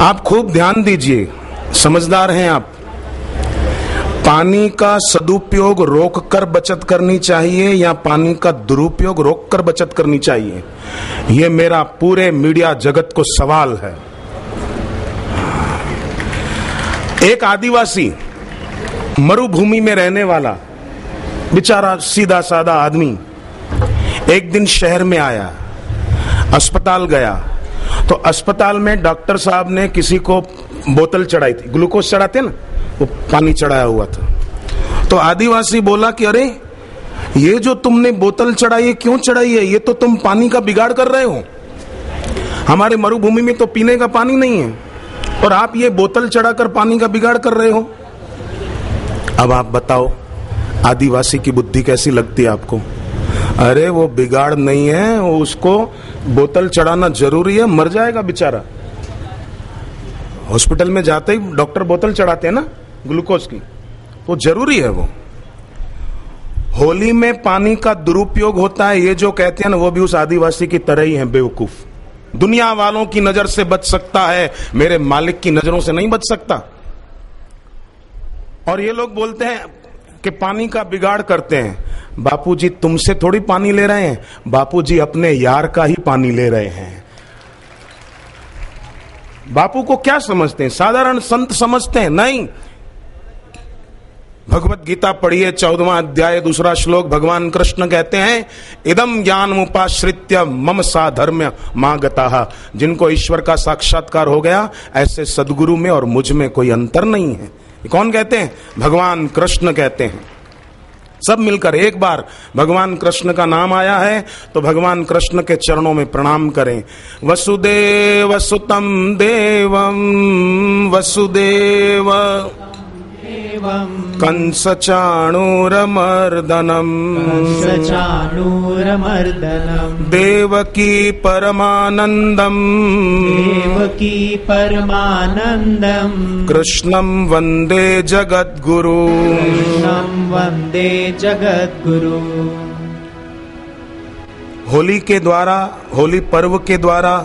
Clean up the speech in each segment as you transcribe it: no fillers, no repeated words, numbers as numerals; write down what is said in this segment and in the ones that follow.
आप खूब ध्यान दीजिए, समझदार हैं आप। पानी का सदुपयोग रोककर बचत करनी चाहिए या पानी का दुरुपयोग रोककर बचत करनी चाहिए, यह मेरा पूरे मीडिया जगत को सवाल है। एक आदिवासी मरुभूमि में रहने वाला बेचारा सीधा साधा आदमी एक दिन शहर में आया, अस्पताल गया तो अस्पताल में डॉक्टर साहब ने किसी को बोतल चढ़ाई थी, ग्लूकोज चढ़ाते ना, वो पानी चढ़ाया हुआ था। तो आदिवासी बोला कि अरे ये जो तुमने बोतल चढ़ाई है क्यों चढ़ाई है, ये तो तुम पानी का बिगाड़ कर रहे हो, हमारे मरुभूमि में तो पीने का पानी नहीं है और आप ये बोतल चढ़ाकर पानी का बिगाड़ कर रहे हो। अब आप बताओ आदिवासी की बुद्धि कैसी लगती है आपको? अरे वो बिगाड़ नहीं है, वो उसको बोतल चढ़ाना जरूरी है, मर जाएगा बेचारा। हॉस्पिटल में जाते ही डॉक्टर बोतल चढ़ाते हैं ना ग्लूकोज की, वो जरूरी है। वो होली में पानी का दुरुपयोग होता है, ये जो कहते हैं ना, वो भी उस आदिवासी की तरह ही है, बेवकूफ। दुनिया वालों की नजर से बच सकता है, मेरे मालिक की नजरों से नहीं बच सकता। और ये लोग बोलते हैं कि पानी का बिगाड़ करते हैं। बापूजी तुमसे थोड़ी पानी ले रहे हैं, बापूजी अपने यार का ही पानी ले रहे हैं। बापू को क्या समझते हैं? साधारण संत समझते हैं? नहीं। भगवत गीता पढ़िए, 14वां अध्याय 2 श्लोक, भगवान कृष्ण कहते हैं, इदम ज्ञानमुपाश्रित्य मम साधर्म्य मागताः। जिनको ईश्वर का साक्षात्कार हो गया, ऐसे सदगुरु में और मुझ में कोई अंतर नहीं है। ये कौन कहते हैं? भगवान कृष्ण कहते हैं। सब मिलकर एक बार भगवान कृष्ण का नाम आया है तो भगवान कृष्ण के चरणों में प्रणाम करें। वसुदेव सुतं देवं वसुदेव कंस चाणूरमर्दनम देवकी परमानंदम कृष्णं वंदे जगद्गुरु होली के द्वारा, होली पर्व के द्वारा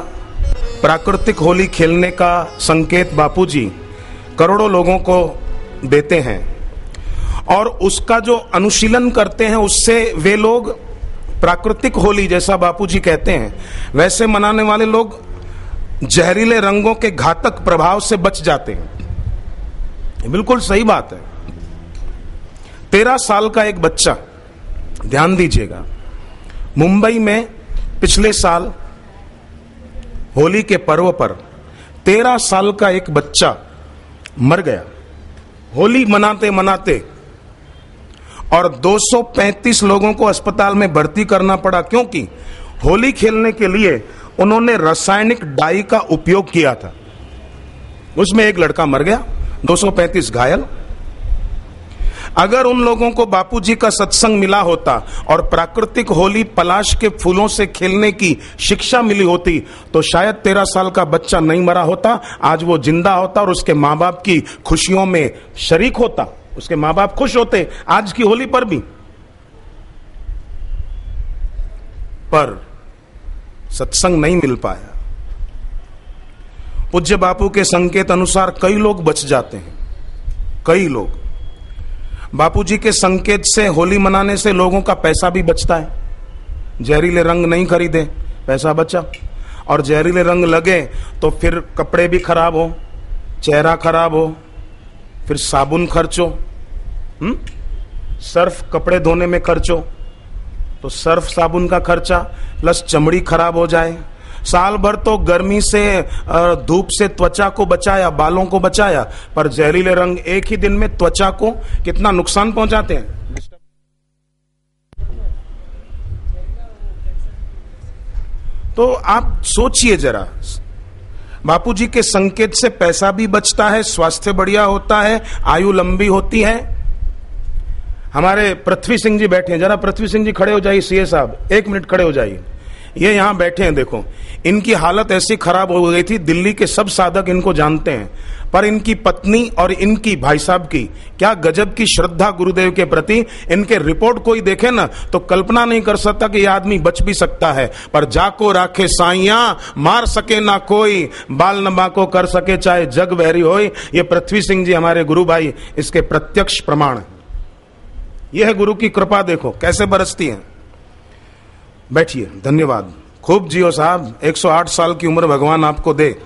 प्राकृतिक होली खेलने का संकेत बापूजी करोड़ों लोगों को देते हैं और उसका जो अनुशीलन करते हैं उससे वे लोग प्राकृतिक होली, जैसा बापूजी कहते हैं, वैसे मनाने वाले लोग जहरीले रंगों के घातक प्रभाव से बच जाते हैं। बिल्कुल सही बात है। 13 साल का एक बच्चा, ध्यान दीजिएगा, मुंबई में पिछले साल होली के पर्व पर 13 साल का एक बच्चा मर गया होली मनाते मनाते, और 235 लोगों को अस्पताल में भर्ती करना पड़ा, क्योंकि होली खेलने के लिए उन्होंने रासायनिक डाई का उपयोग किया था। उसमें एक लड़का मर गया, 235 घायल। अगर उन लोगों को बापूजी का सत्संग मिला होता और प्राकृतिक होली पलाश के फूलों से खेलने की शिक्षा मिली होती तो शायद 13 साल का बच्चा नहीं मरा होता, आज वो जिंदा होता और उसके माँ बाप की खुशियों में शरीक होता, उसके माँ बाप खुश होते आज की होली पर भी। पर सत्संग नहीं मिल पाया। पूज्य बापू के संकेत अनुसार कई लोग बच जाते हैं, कई लोग। बापूजी के संकेत से होली मनाने से लोगों का पैसा भी बचता है। जहरीले रंग नहीं खरीदे, पैसा बचा, और जहरीले रंग लगे तो फिर कपड़े भी खराब हो, चेहरा खराब हो, फिर साबुन खर्चो, सर्फ कपड़े धोने में खर्चो, तो सर्फ साबुन का खर्चा प्लस चमड़ी खराब हो जाए। साल भर तो गर्मी से, धूप से त्वचा को बचाया, बालों को बचाया, पर जहरीले रंग एक ही दिन में त्वचा को कितना नुकसान पहुंचाते हैं। तो आप सोचिए जरा, बापूजी के संकेत से पैसा भी बचता है, स्वास्थ्य बढ़िया होता है, आयु लंबी होती है। हमारे पृथ्वी सिंह जी बैठे हैं, जरा पृथ्वी सिंह जी खड़े हो जाइए। सीए साहब 1 मिनट खड़े हो जाइए। ये यहां बैठे हैं, देखो इनकी हालत ऐसी खराब हो गई थी, दिल्ली के सब साधक इनको जानते हैं, पर इनकी पत्नी और इनकी भाई साहब की क्या गजब की श्रद्धा गुरुदेव के प्रति। इनके रिपोर्ट कोई देखे ना तो कल्पना नहीं कर सकता कि यह आदमी बच भी सकता है। पर जाको राखे साइया, मार सके ना कोई, बाल नबा को कर सके चाहे जग बहरी होए। ये पृथ्वी सिंह जी हमारे गुरु भाई इसके प्रत्यक्ष प्रमाण है। यह है गुरु की कृपा, देखो कैसे बरसती है। बैठिए, धन्यवाद, खूब जियो साहब, 108 साल की उम्र भगवान आपको दे।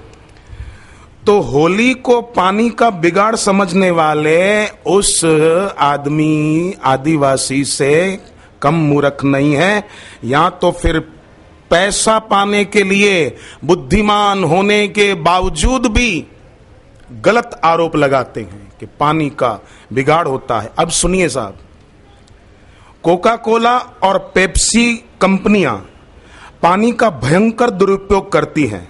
तो होली को पानी का बिगाड़ समझने वाले उस आदमी आदिवासी से कम मूर्ख नहीं है, या तो फिर पैसा पाने के लिए बुद्धिमान होने के बावजूद भी गलत आरोप लगाते हैं कि पानी का बिगाड़ होता है। अब सुनिए साहब, कोका कोला और पेप्सी कंपनियां पानी का भयंकर दुरुपयोग करती हैं,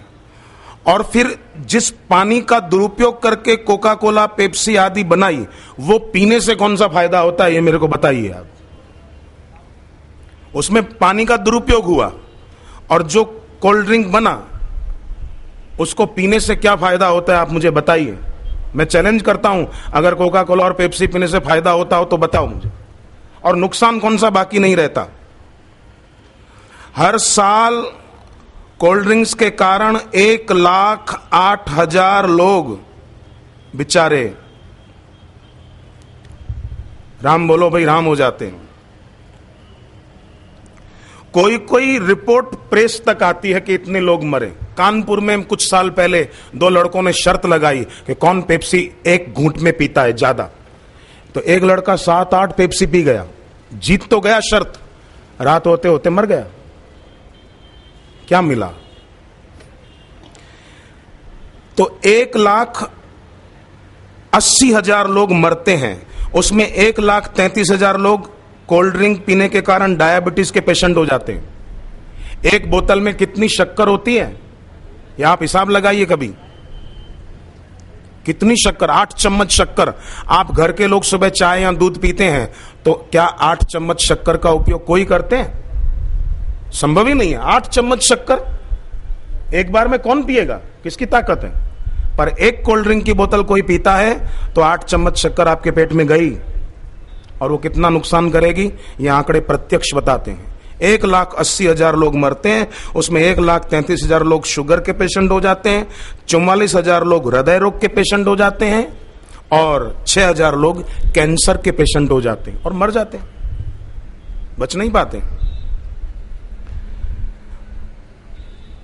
और फिर जिस पानी का दुरुपयोग करके कोका कोला पेप्सी आदि बनाई, वो पीने से कौन सा फायदा होता है ये मेरे को बताइए आप। उसमें पानी का दुरुपयोग हुआ, और जो कोल्ड ड्रिंक बना उसको पीने से क्या फायदा होता है आप मुझे बताइए। मैं चैलेंज करता हूं, अगर कोका कोला और पेप्सी पीने से फायदा होता हो तो बताओ मुझे, और नुकसान कौन सा बाकी नहीं रहता। हर साल कोल्ड ड्रिंक्स के कारण 1,08,000 लोग बेचारे, राम बोलो भाई, राम हो जाते हैं। कोई कोई रिपोर्ट प्रेस तक आती है कि इतने लोग मरे। कानपुर में कुछ साल पहले 2 लड़कों ने शर्त लगाई कि कौन पेप्सी एक घूंट में पीता है ज्यादा, तो एक लड़का 7-8 पेप्सी पी गया, जीत तो गया शर्त, रात होते होते मर गया। क्या मिला? तो 1,80,000 लोग मरते हैं, उसमें 1,33,000 लोग कोल्ड ड्रिंक पीने के कारण डायबिटीज के पेशेंट हो जाते हैं। एक बोतल में कितनी शक्कर होती है ये आप हिसाब लगाइए कभी, कितनी शक्कर, 8 चम्मच शक्कर। आप घर के लोग सुबह चाय या दूध पीते हैं तो क्या 8 चम्मच शक्कर का उपयोग कोई करते हैं? संभव ही नहीं है। 8 चम्मच शक्कर एक बार में कौन पिएगा, किसकी ताकत है? पर एक कोल्ड ड्रिंक की बोतल कोई पीता है तो 8 चम्मच शक्कर आपके पेट में गई, और वो कितना नुकसान करेगी ये आंकड़े प्रत्यक्ष बताते हैं। 1,80,000 लोग मरते हैं, उसमें 1,33,000 लोग शुगर के पेशेंट हो जाते हैं, 44,000 लोग हृदय रोग के पेशेंट हो जाते हैं, और 6,000 लोग कैंसर के पेशेंट हो जाते हैं और मर जाते हैं, बच नहीं पाते।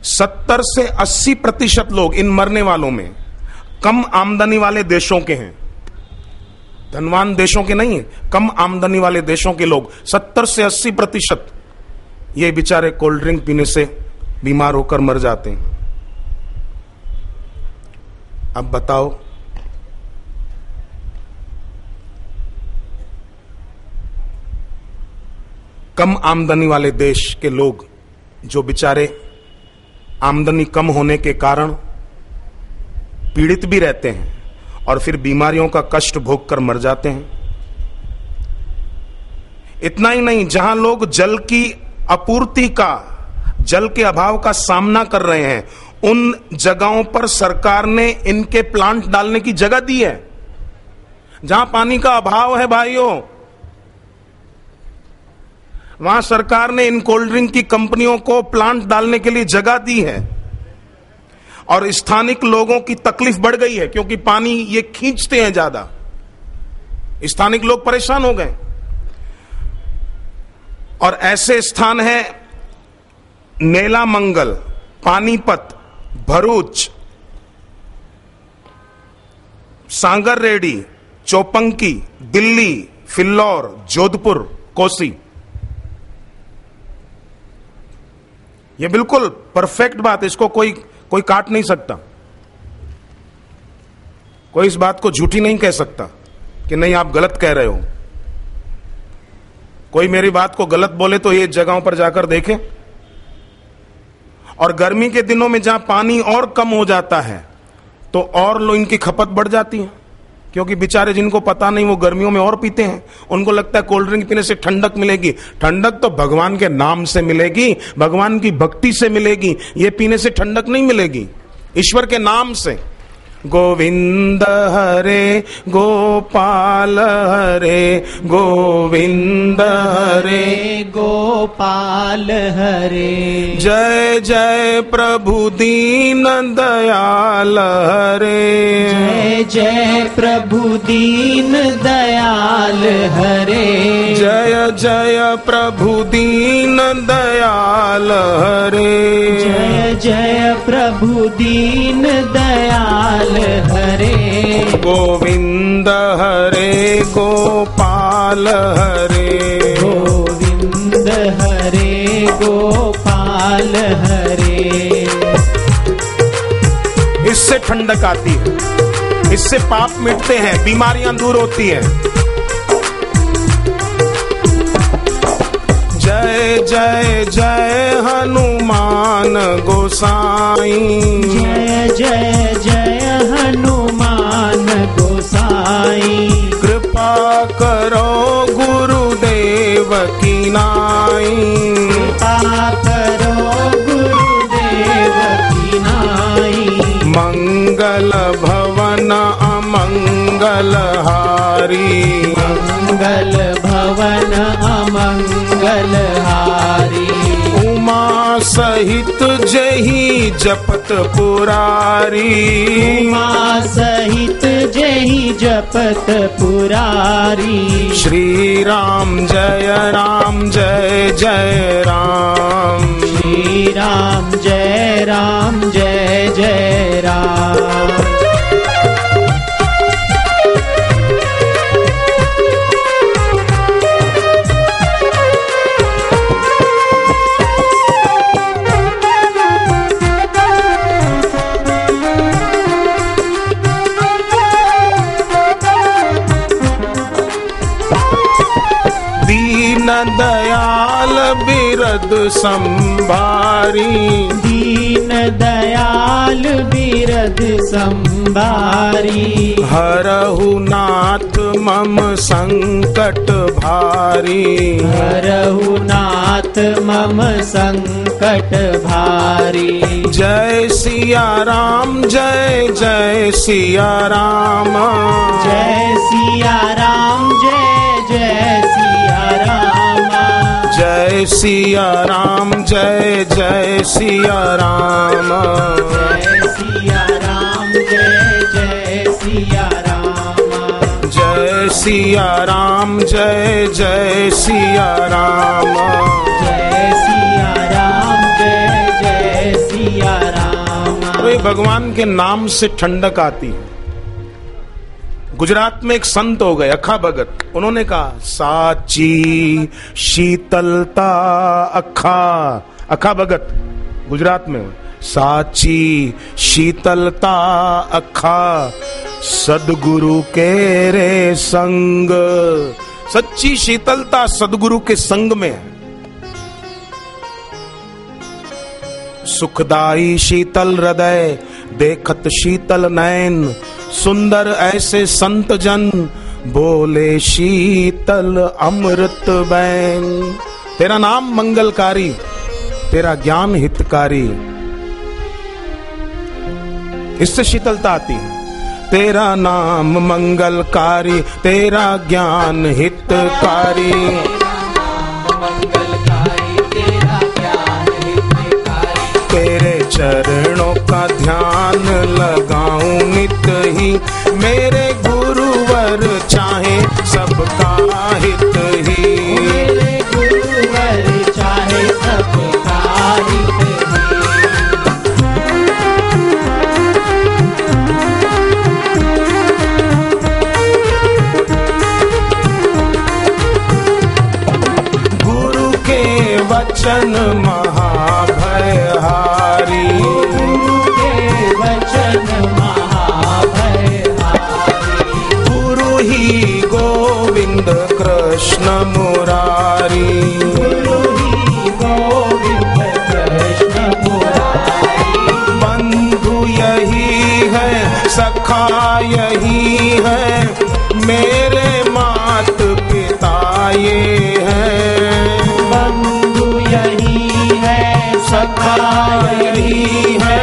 70 से 80% लोग इन मरने वालों में कम आमदनी वाले देशों के हैं, धनवान देशों के नहीं है, कम आमदनी वाले देशों के लोग 70 से 80% ये बेचारे कोल्ड ड्रिंक पीने से बीमार होकर मर जाते हैं। अब बताओ, कम आमदनी वाले देश के लोग जो बेचारे आमदनी कम होने के कारण पीड़ित भी रहते हैं और फिर बीमारियों का कष्ट भोग कर मर जाते हैं। इतना ही नहीं, जहां लोग जल की आपूर्ति का, जल के अभाव का सामना कर रहे हैं, उन जगहों पर सरकार ने इनके प्लांट डालने की जगह दी है। जहां पानी का अभाव है भाइयों, वहां सरकार ने इन कोल्ड ड्रिंक की कंपनियों को प्लांट डालने के लिए जगह दी है, और स्थानिक लोगों की तकलीफ बढ़ गई है क्योंकि पानी ये खींचते हैं ज्यादा, स्थानिक लोग परेशान हो गए। और ऐसे स्थान है नेलामंगल, पानीपत, भरूच, सांगर रेड्डी, चौपंकी, दिल्ली, फिल्लौर, जोधपुर, कोसी। ये बिल्कुल परफेक्ट बात, इसको कोई काट नहीं सकता, कोई इस बात को झूठी नहीं कह सकता कि नहीं आप गलत कह रहे हो। कोई मेरी बात को गलत बोले तो ये जगहों पर जाकर देखें। और गर्मी के दिनों में जहां पानी और कम हो जाता है तो और इनकी खपत बढ़ जाती है। क्योंकि बेचारे जिनको पता नहीं वो गर्मियों में और पीते हैं, उनको लगता है कोल्ड ड्रिंक पीने से ठंडक मिलेगी। ठंडक तो भगवान के नाम से मिलेगी, भगवान की भक्ति से मिलेगी, ये पीने से ठंडक नहीं मिलेगी, ईश्वर के नाम से। गोविंद हरे गोपाल हरे गोविंद हरे गोपाल हरे। जय जय प्रभु दीन दयाल हरे। जय जय प्रभु दीन दयाल हरे। जय जय प्रभु दीन दयाल हरे। जय जय प्रभु दीन दयाल हरे। गोविंद हरे गोपाल हरे। गोविंद हरे गोपाल हरे। इससे ठंडक आती है, इससे पाप मिटते हैं, बीमारियां दूर होती हैं। जय जय जय हनुमान गोसाई। जय जय जय हनुमान गोसाई। कृपा करो गुरुदेव की नाई। कृपा करो गुरुदेव की नाई। मंगल भवन अमंगल हारी। मंगल भवन अमंगल हारी। उमा सहित जही जपत पुरारी। उमा सहित जही जपत पुरारी। श्री राम जय जय राम। श्री राम जय जय राम। दीन दयाल बिरद संभारी। दीन दयाल बिरद संभारी। हरहु नाथ मम संकट भारी। हरहु नाथ मम संकट भारी। जय सिया राम जय जय सिया राम। जय सिया राम जय जय सिया राम। जय सिया राम जय जय सिया राम। जय सिया राम जय जय सिया राम। जय सिया राम जय जय सिया राम। जय सिया राम जय जय सिया राम। तो ये भगवान के नाम से ठंडक आती है। गुजरात में एक संत हो गए अखा भगत, उन्होंने कहा साची शीतलता अखा। अखा भगत गुजरात में, साची शीतलता अखा सदगुरु के रे संग। सच्ची शीतलता सदगुरु के संग में है। सुखदाई शीतल हृदय देखत शीतल नयन। सुंदर ऐसे संत जन बोले शीतल अमृत बैन। तेरा नाम मंगलकारी, तेरा ज्ञान हितकारी, इससे शीतलता आती है। तेरा नाम मंगलकारी, तेरा ज्ञान हितकारी। तेरे चरणों का ध्यान लगाऊं नित ही। मेरे गुरुवर चाहे सबका हित ही। मेरे गुरुवर चाहे सबका हित ही। गुरु के वचन महाभयहारी। गुरु के वचन महाभयहारी। गुरु ही गोविंद कृष्ण मुरारी। गुरु ही गोविंद कृष्ण मुरारी। बंधु यही है सखा यही है, मेरे मात पिता ये हैं। बंधु यही है, सखा यही है,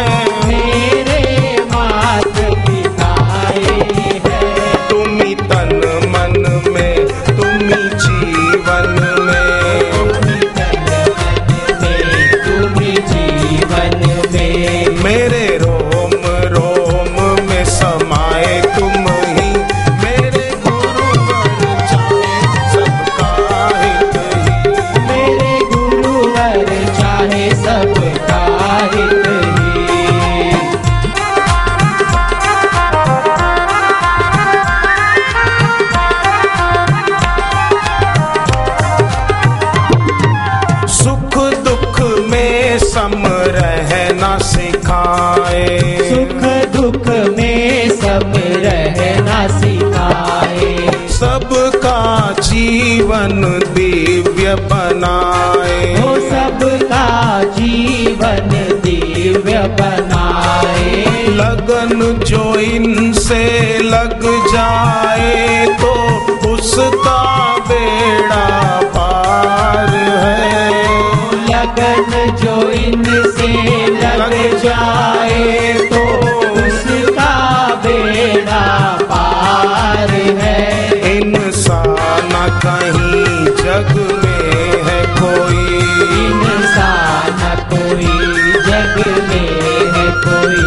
मेरे मात पिता ये है। तुम्ही तन मन में, तुम्ही जीवन में, तुम्ही जीवन में, मेरे रोम रोम में समाए तुम ही, मेरे गुरुवर चाहे सबका हित ही। मेरे गुरुवर चाहे सबका हित ही। सुख दुख में सम रहना सिखाए, सुख दुख में सब रहना सिखाए। सबका जीवन दिव्य बनाए, वो सबका जीवन दिव्य बनाए। लगन जो इनसे लग जाए तो उसका बेड़ा पार है। लगन जो इनसे लग जाए तो उसका बेड़ा पार है। इंसान कहीं जग में है कोई, इंसान कोई जग में है कोई।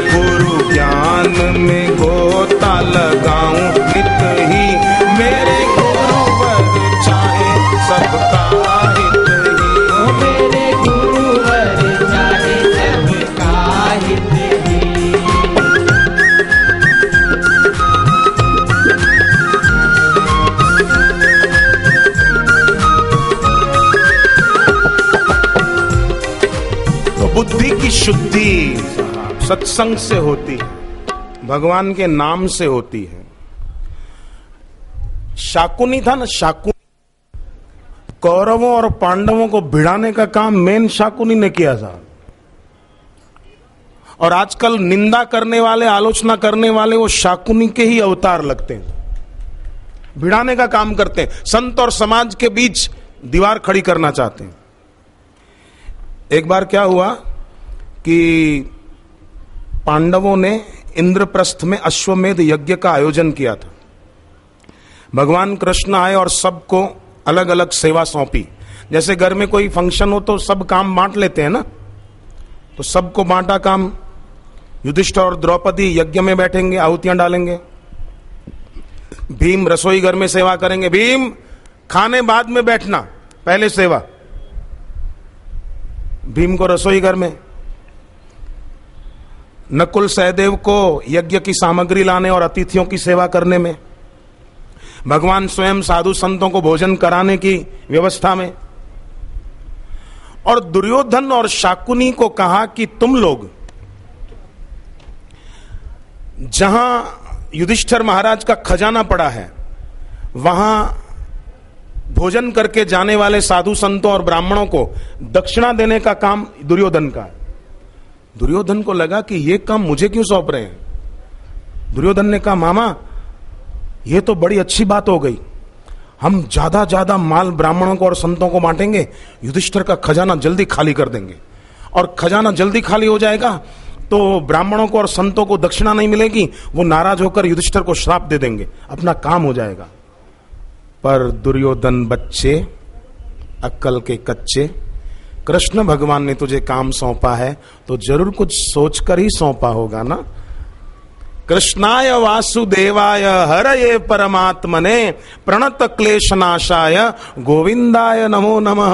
गुरु ज्ञान में गोता लगाऊं नित ही, मेरे गुरुवर चाहे सबका हित ही। मेरे गुरुवर चाहे सबका हित ही। तो बुद्धि की शुद्धि सत्संग से होती है, भगवान के नाम से होती है। शाकुनी था ना, शाकुनी, कौरवों और पांडवों को भिड़ाने का काम मेन शाकुनी ने किया था। और आजकल निंदा करने वाले, आलोचना करने वाले वो शाकुनी के ही अवतार लगते हैं, भिड़ाने का काम करते हैं, संत और समाज के बीच दीवार खड़ी करना चाहते हैं। एक बार क्या हुआ कि पांडवों ने इंद्रप्रस्थ में अश्वमेध यज्ञ का आयोजन किया था। भगवान कृष्ण आए और सबको अलग अलग सेवा सौंपी। जैसे घर में कोई फंक्शन हो तो सब काम बांट लेते हैं ना, तो सबको बांटा काम। युधिष्ठिर और द्रौपदी यज्ञ में बैठेंगे, आहुतियां डालेंगे। भीम रसोई घर में सेवा करेंगे। भीम खाने बाद में बैठना, पहले सेवा। भीम को रसोई घर में। नकुल सहदेव को यज्ञ की सामग्री लाने और अतिथियों की सेवा करने में। भगवान स्वयं साधु संतों को भोजन कराने की व्यवस्था में। और दुर्योधन और शाकुनी को कहा कि तुम लोग जहां युधिष्ठिर महाराज का खजाना पड़ा है, वहां भोजन करके जाने वाले साधु संतों और ब्राह्मणों को दक्षिणा देने का काम दुर्योधन का है। दुर्योधन को लगा कि ये काम मुझे क्यों सौंप रहे हैं। दुर्योधन ने कहा, मामा ये तो बड़ी अच्छी बात हो गई, हम ज्यादा ज्यादा माल ब्राह्मणों को और संतों को बांटेंगे, युधिष्ठिर का खजाना जल्दी खाली कर देंगे। और खजाना जल्दी खाली हो जाएगा तो ब्राह्मणों को और संतों को दक्षिणा नहीं मिलेगी, वो नाराज होकर युधिष्ठिर को श्राप दे देंगे, अपना काम हो जाएगा। पर दुर्योधन बच्चे, अक्ल के कच्चे, कृष्ण भगवान ने तुझे काम सौंपा है तो जरूर कुछ सोचकर ही सौंपा होगा ना। कृष्णाय वासुदेवाय हरये परमात्मने प्रणत क्लेशनाशाय गोविंदाय नमो नमः।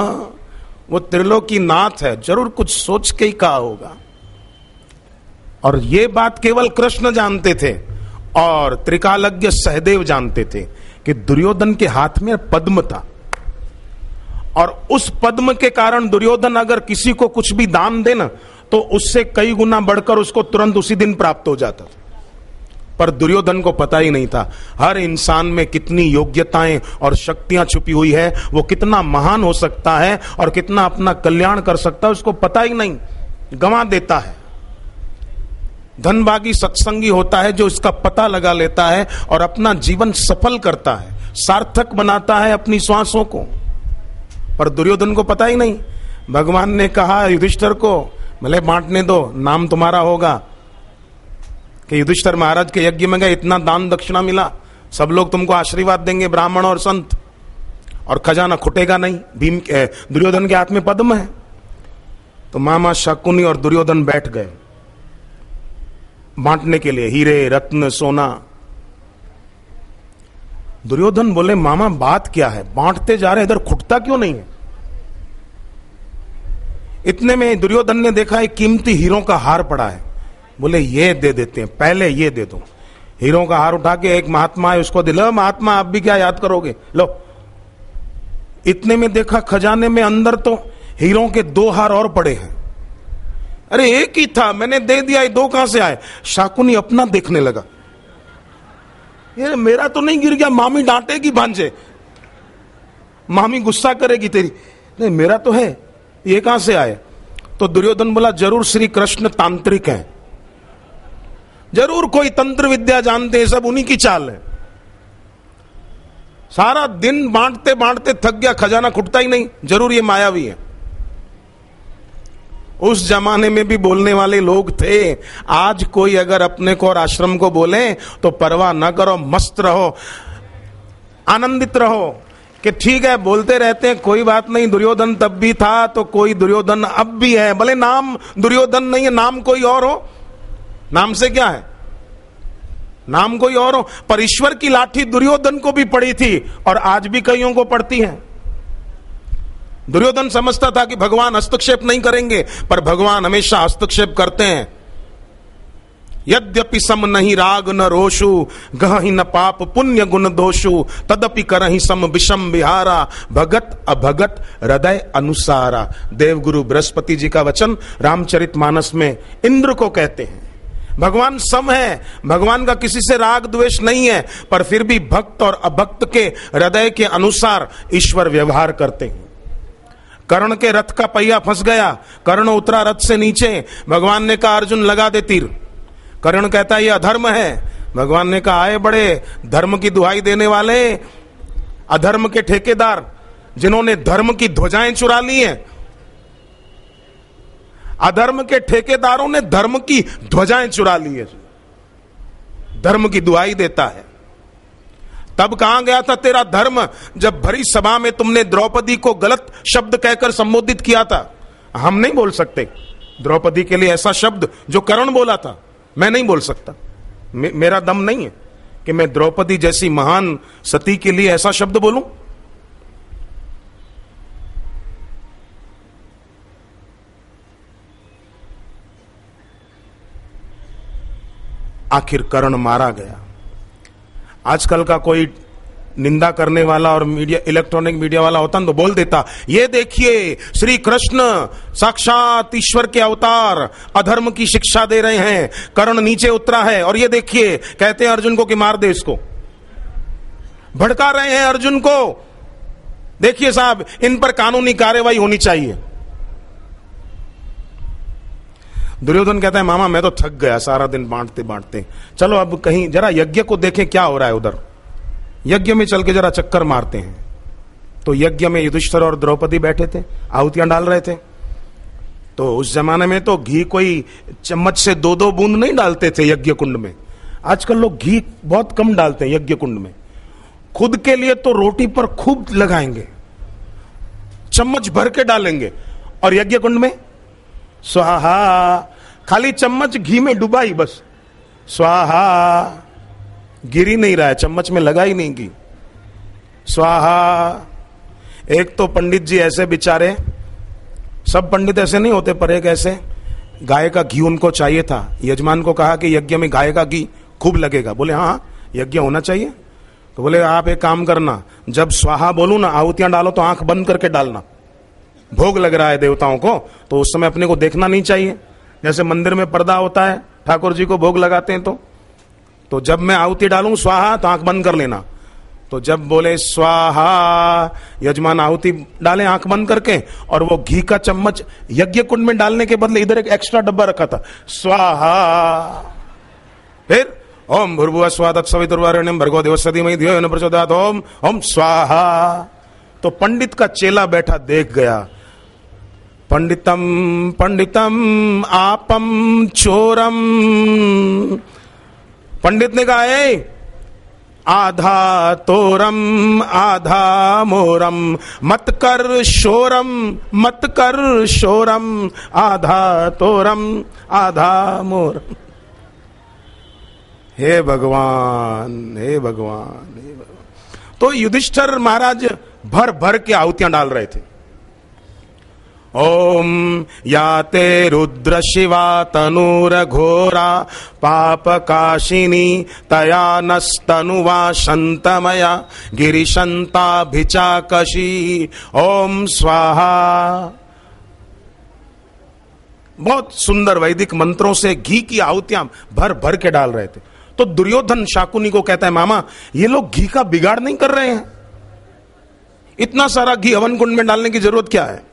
वो त्रिलोकी नाथ है, जरूर कुछ सोच के ही कहा होगा। और ये बात केवल कृष्ण जानते थे और त्रिकालज्ञ सहदेव जानते थे कि दुर्योधन के हाथ में पद्म था, और उस पद्म के कारण दुर्योधन अगर किसी को कुछ भी दान दे ना तो उससे कई गुना बढ़कर उसको तुरंत उसी दिन प्राप्त हो जाता था। पर दुर्योधन को पता ही नहीं था हर इंसान में कितनी योग्यताएं और शक्तियां छुपी हुई है, वो कितना महान हो सकता है और कितना अपना कल्याण कर सकता है, उसको पता ही नहीं, गंवा देता है। धनभागी सत्संगी होता है जो इसका पता लगा लेता है और अपना जीवन सफल करता है, सार्थक बनाता है अपनी श्वासों को। पर दुर्योधन को पता ही नहीं। भगवान ने कहा युधिष्ठिर को, भले बांटने दो, नाम तुम्हारा होगा। कि युधिष्ठिर महाराज के यज्ञ में गए, इतना दान दक्षिणा मिला, सब लोग तुमको आशीर्वाद देंगे, ब्राह्मण और संत, और खजाना खुटेगा नहीं। दुर्योधन के हाथ में पद्म है। तो मामा शकुनी और दुर्योधन बैठ गए बांटने के लिए, हीरे रत्न सोना। दुर्योधन बोले, मामा बात क्या है, बांटते जा रहे, इधर खुटता क्यों नहीं है? इतने में दुर्योधन ने देखा एक कीमती हीरों का हार पड़ा है। बोले ये दे देते हैं, पहले ये दे दो। हीरों का हार उठा के एक महात्मा है उसको दिलो। महात्मा आप भी क्या याद करोगे, लो। इतने में देखा खजाने में अंदर तो हीरों के 2 हार और पड़े हैं। अरे एक ही था, मैंने दे दिया, ये 2 कहां से आए? शाकुनी अपना देखने लगा, ये मेरा तो नहीं गिर गया, मामी डांटेगी भांजे, मामी गुस्सा करेगी तेरी, नहीं मेरा तो है, ये कहां से आए? तो दुर्योधन बोला, जरूर श्री कृष्ण तांत्रिक हैं, जरूर कोई तंत्र विद्या जानते हैं, सब उन्हीं की चाल है। सारा दिन बांटते बांटते थक गया, खजाना खुटता ही नहीं, जरूर ये मायावी है। उस जमाने में भी बोलने वाले लोग थे। आज कोई अगर अपने को और आश्रम को बोले तो परवाह ना करो, मस्त रहो, आनंदित रहो कि ठीक है बोलते रहते हैं, कोई बात नहीं। दुर्योधन तब भी था तो कोई दुर्योधन अब भी है, भले नाम दुर्योधन नहीं है, नाम कोई और हो, नाम से क्या है, नाम कोई और हो, पर ईश्वर की लाठी दुर्योधन को भी पड़ी थी और आज भी कईयों को पड़ती है। दुर्योधन समझता था कि भगवान हस्तक्षेप नहीं करेंगे, पर भगवान हमेशा हस्तक्षेप करते हैं। यद्यपि सम नहीं राग न रोषु, गहि न पाप पुण्य गुण दोषु, तदपि करहि सम विषम विहारा, भगत अभगत हृदय अनुसारा। देवगुरु बृहस्पति जी का वचन रामचरितमानस में इंद्र को कहते हैं। भगवान सम है, भगवान का किसी से राग द्वेष नहीं है, पर फिर भी भक्त और अभक्त के हृदय के अनुसार ईश्वर व्यवहार करते हैं। कर्ण के रथ का पहिया फंस गया, कर्ण उतरा रथ से नीचे, भगवान ने कहा अर्जुन लगा दे तीर। कर्ण कहता है ये अधर्म है। भगवान ने कहा आए बड़े धर्म की दुहाई देने वाले, अधर्म के ठेकेदार जिन्होंने धर्म की ध्वजाएं चुरा ली हैं, अधर्म के ठेकेदारों ने धर्म की ध्वजाएं चुरा ली है, धर्म की दुहाई देता है। तब कहां गया था तेरा धर्म, जब भरी सभा में तुमने द्रौपदी को गलत शब्द कहकर संबोधित किया था। हम नहीं बोल सकते द्रौपदी के लिए ऐसा शब्द जो कर्ण बोला था, मैं नहीं बोल सकता, मेरा दम नहीं है कि मैं द्रौपदी जैसी महान सती के लिए ऐसा शब्द बोलूं। आखिर कर्ण मारा गया। आजकल का कोई निंदा करने वाला और मीडिया, इलेक्ट्रॉनिक मीडिया वाला होता तो बोल देता ये देखिए श्री कृष्ण साक्षात ईश्वर के अवतार अधर्म की शिक्षा दे रहे हैं, कर्ण नीचे उतरा है और ये देखिए कहते हैं अर्जुन को कि मार दे इसको, भड़का रहे हैं अर्जुन को, देखिए साहब इन पर कानूनी कार्रवाई होनी चाहिए। दुर्योधन कहता है मामा मैं तो थक गया सारा दिन बांटते बांटते, चलो अब कहीं जरा यज्ञ को देखें क्या हो रहा है उधर, यज्ञ में चल के जरा चक्कर मारते हैं। तो यज्ञ में युधिष्ठिर और द्रौपदी बैठे थे, आहुतियां डाल रहे थे। तो उस जमाने में तो घी कोई चम्मच से 2-2 बूंद नहीं डालते थे यज्ञ कुंड में। आजकल लोग घी बहुत कम डालते हैं यज्ञ कुंड में। खुद के लिए तो रोटी पर खूब लगाएंगे, चम्मच भर के डालेंगे, और यज्ञ कुंड में स्वाहा, खाली चम्मच घी में डुबाई बस, स्वाहा, गिर ही नहीं रहा है, चम्मच में लगा ही नहीं घी, स्वाहा। एक तो पंडित जी ऐसे बेचारे, सब पंडित ऐसे नहीं होते, पर एक ऐसे गाय का घी उनको चाहिए था। यजमान को कहा कि यज्ञ में गाय का घी खूब लगेगा। बोले हाँ यज्ञ होना चाहिए। तो बोले आप एक काम करना, जब स्वाहा बोलूं ना आहुतियां डालो तो आंख बंद करके डालना, भोग लग रहा है देवताओं को, तो उस समय अपने को देखना नहीं चाहिए। जैसे मंदिर में पर्दा होता है, ठाकुर जी को भोग लगाते हैं, तो जब मैं आहुति डालूं स्वाहा तो आंख बंद कर लेना। तो जब बोले स्वाहा, यजमान आहुति डालें आंख बंद करके, और वो घी का चम्मच यज्ञ कुंड में डालने के बदले इधर एक एक्स्ट्रा डब्बा रखा था, स्वाहा। फिर ओम भूर्भुवः स्वः तत्सवितुर्वरेण्यं भर्गो देवस्य धीमहि धियो यो न प्रचोदयात्, ओम ओम स्वाहा। तो पंडित का चेला बैठा देख गया, पंडितम पंडितम आपम चोरम। पंडित ने कहा, ए आधा तोरम आधा मोरम, मत कर शोरम मत कर शोरम, आधा तोरम आधा मोरम। हे भगवान हे भगवान हे भगवान। तो युधिष्ठिर महाराज भर भर के आहुतियां डाल रहे थे। ओम याते रुद्र शिवा तनूर घोरा, पाप काशिनी तया नस्तनुवा शंतमया, गिरिशंताभिचाकशी ओम स्वाहा। बहुत सुंदर वैदिक मंत्रों से घी की आहुतियां भर भर के डाल रहे थे। तो दुर्योधन शाकुनी को कहता है, मामा ये लोग घी का बिगाड़ नहीं कर रहे हैं, इतना सारा घी हवन कुंड में डालने की जरूरत क्या है।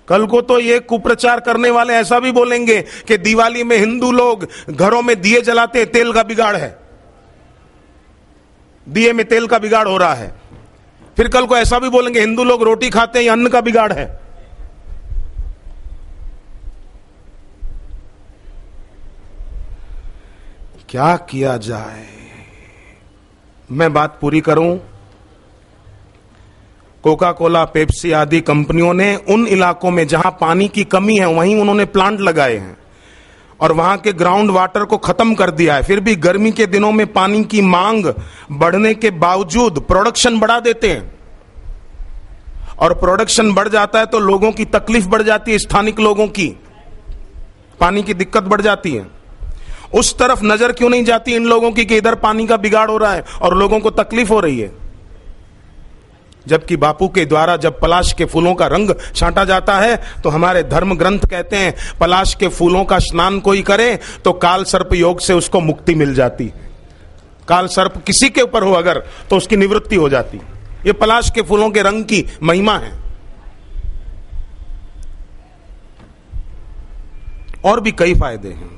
कल को तो ये कुप्रचार करने वाले ऐसा भी बोलेंगे कि दिवाली में हिंदू लोग घरों में दिए जलाते हैं, तेल का बिगाड़ है, दिए में तेल का बिगाड़ हो रहा है। फिर कल को ऐसा भी बोलेंगे हिंदू लोग रोटी खाते हैं, ये अन्न का बिगाड़ है। क्या किया जाए। मैं बात पूरी करूं। कोका कोला, पेप्सी आदि कंपनियों ने उन इलाकों में जहां पानी की कमी है वहीं उन्होंने प्लांट लगाए हैं और वहां के ग्राउंड वाटर को खत्म कर दिया है। फिर भी गर्मी के दिनों में पानी की मांग बढ़ने के बावजूद प्रोडक्शन बढ़ा देते हैं, और प्रोडक्शन बढ़ जाता है तो लोगों की तकलीफ बढ़ जाती है, स्थानिक लोगों की पानी की दिक्कत बढ़ जाती है। उस तरफ नजर क्यों नहीं जाती इन लोगों की कि इधर पानी का बिगाड़ हो रहा है और लोगों को तकलीफ हो रही है। जबकि बापू के द्वारा जब पलाश के फूलों का रंग छांटा जाता है तो हमारे धर्म ग्रंथ कहते हैं पलाश के फूलों का स्नान कोई करे तो काल सर्प योग से उसको मुक्ति मिल जाती। काल सर्प किसी के ऊपर हो अगर तो उसकी निवृत्ति हो जाती। ये पलाश के फूलों के रंग की महिमा है। और भी कई फायदे हैं।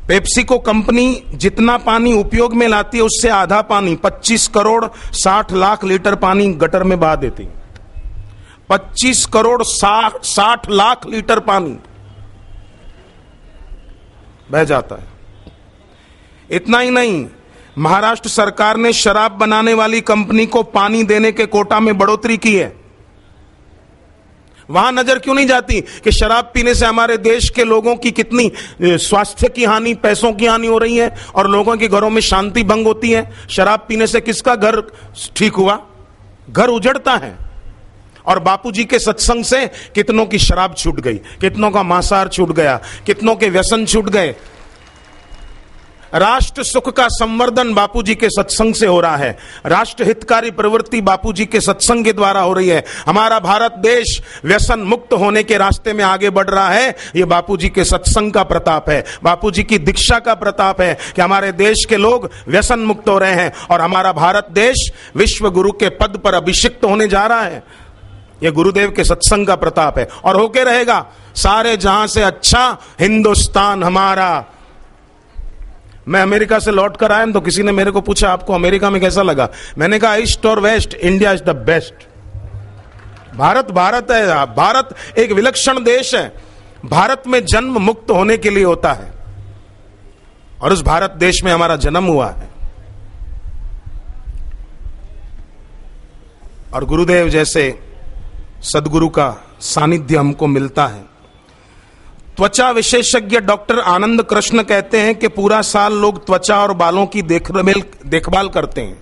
पेप्सी को कंपनी जितना पानी उपयोग में लाती है उससे आधा पानी 25 करोड़ 60 लाख लीटर पानी गटर में बहा देती। 25 करोड़ 60 लाख लीटर पानी बह जाता है। इतना ही नहीं, महाराष्ट्र सरकार ने शराब बनाने वाली कंपनी को पानी देने के कोटा में बढ़ोतरी की है। वहां नजर क्यों नहीं जाती कि शराब पीने से हमारे देश के लोगों की कितनी स्वास्थ्य की हानि, पैसों की हानि हो रही है और लोगों के घरों में शांति भंग होती है। शराब पीने से किसका घर ठीक हुआ? घर उजड़ता है। और बापूजी के सत्संग से कितनों की शराब छूट गई, कितनों का मांसाहार छूट गया, कितनों के व्यसन छूट गए। राष्ट्र सुख का संवर्धन बापूजी के सत्संग से हो रहा है। राष्ट्र हितकारी प्रवृत्ति बापूजी के सत्संग के द्वारा हो रही है। हमारा भारत देश व्यसन मुक्त होने के रास्ते में आगे बढ़ रहा है। ये बापूजी के सत्संग का प्रताप है, बापूजी की दीक्षा का प्रताप है कि हमारे देश के लोग व्यसन मुक्त हो रहे हैं और हमारा भारत देश विश्व गुरु के पद पर अभिषिक्त होने जा रहा है। ये गुरुदेव के सत्संग का प्रताप है और होके रहेगा। सारे जहां से अच्छा हिंदुस्तान हमारा। मैं अमेरिका से लौट कर आया तो किसी ने मेरे को पूछा आपको अमेरिका में कैसा लगा? मैंने कहा ईस्ट और west, India is the best. Bharat Bharat है। भारत एक विलक्षण देश है। भारत में जन्म मुक्त होने के लिए होता है और उस भारत देश में हमारा जन्म हुआ है। और गुरुदेव जैसे सदगुरु का सानिध्य हमको मिलता है। त्वचा विशेषज्ञ डॉक्टर आनंद कृष्ण कहते हैं कि पूरा साल लोग त्वचा और बालों की देखभाल करते हैं,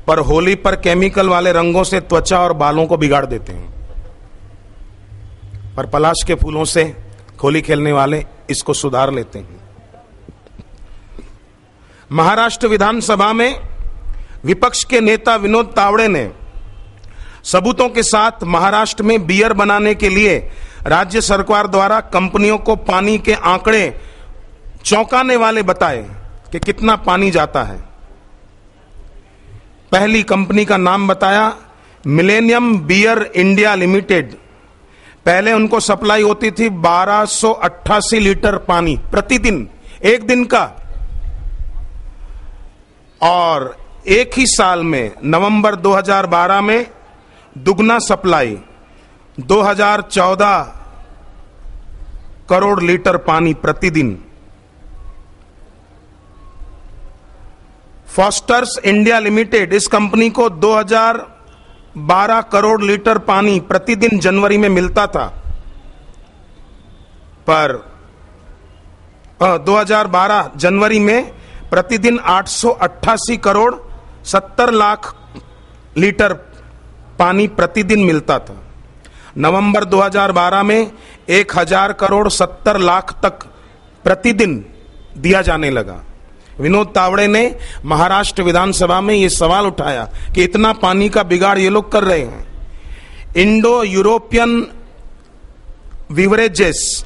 पर होली पर केमिकल वाले रंगों से त्वचा और बालों को बिगाड़ देते हैं। पर पलाश के फूलों से होली खेलने वाले इसको सुधार लेते हैं। महाराष्ट्र विधानसभा में विपक्ष के नेता विनोद तावड़े ने सबूतों के साथ महाराष्ट्र में बियर बनाने के लिए राज्य सरकार द्वारा कंपनियों को पानी के आंकड़े चौंकाने वाले बताए कि कितना पानी जाता है। पहली कंपनी का नाम बताया, मिलेनियम बियर इंडिया लिमिटेड। पहले उनको सप्लाई होती थी 1288 लीटर पानी प्रतिदिन, एक दिन का। और एक ही साल में नवंबर 2012 में दुगना सप्लाई 2014 करोड़ लीटर पानी प्रतिदिन। फॉस्टर्स इंडिया लिमिटेड, इस कंपनी को 2012 करोड़ लीटर पानी प्रतिदिन जनवरी में मिलता था, पर 2012 जनवरी में प्रतिदिन 888 करोड़ 70 लाख लीटर पानी प्रतिदिन मिलता था। नवंबर 2012 में 1000 करोड़ 70 लाख तक प्रतिदिन दिया जाने लगा। विनोद तावड़े ने महाराष्ट्र विधानसभा में यह सवाल उठाया कि इतना पानी का बिगाड़ ये लोग कर रहे हैं। इंडो यूरोपियन बिवरेजेस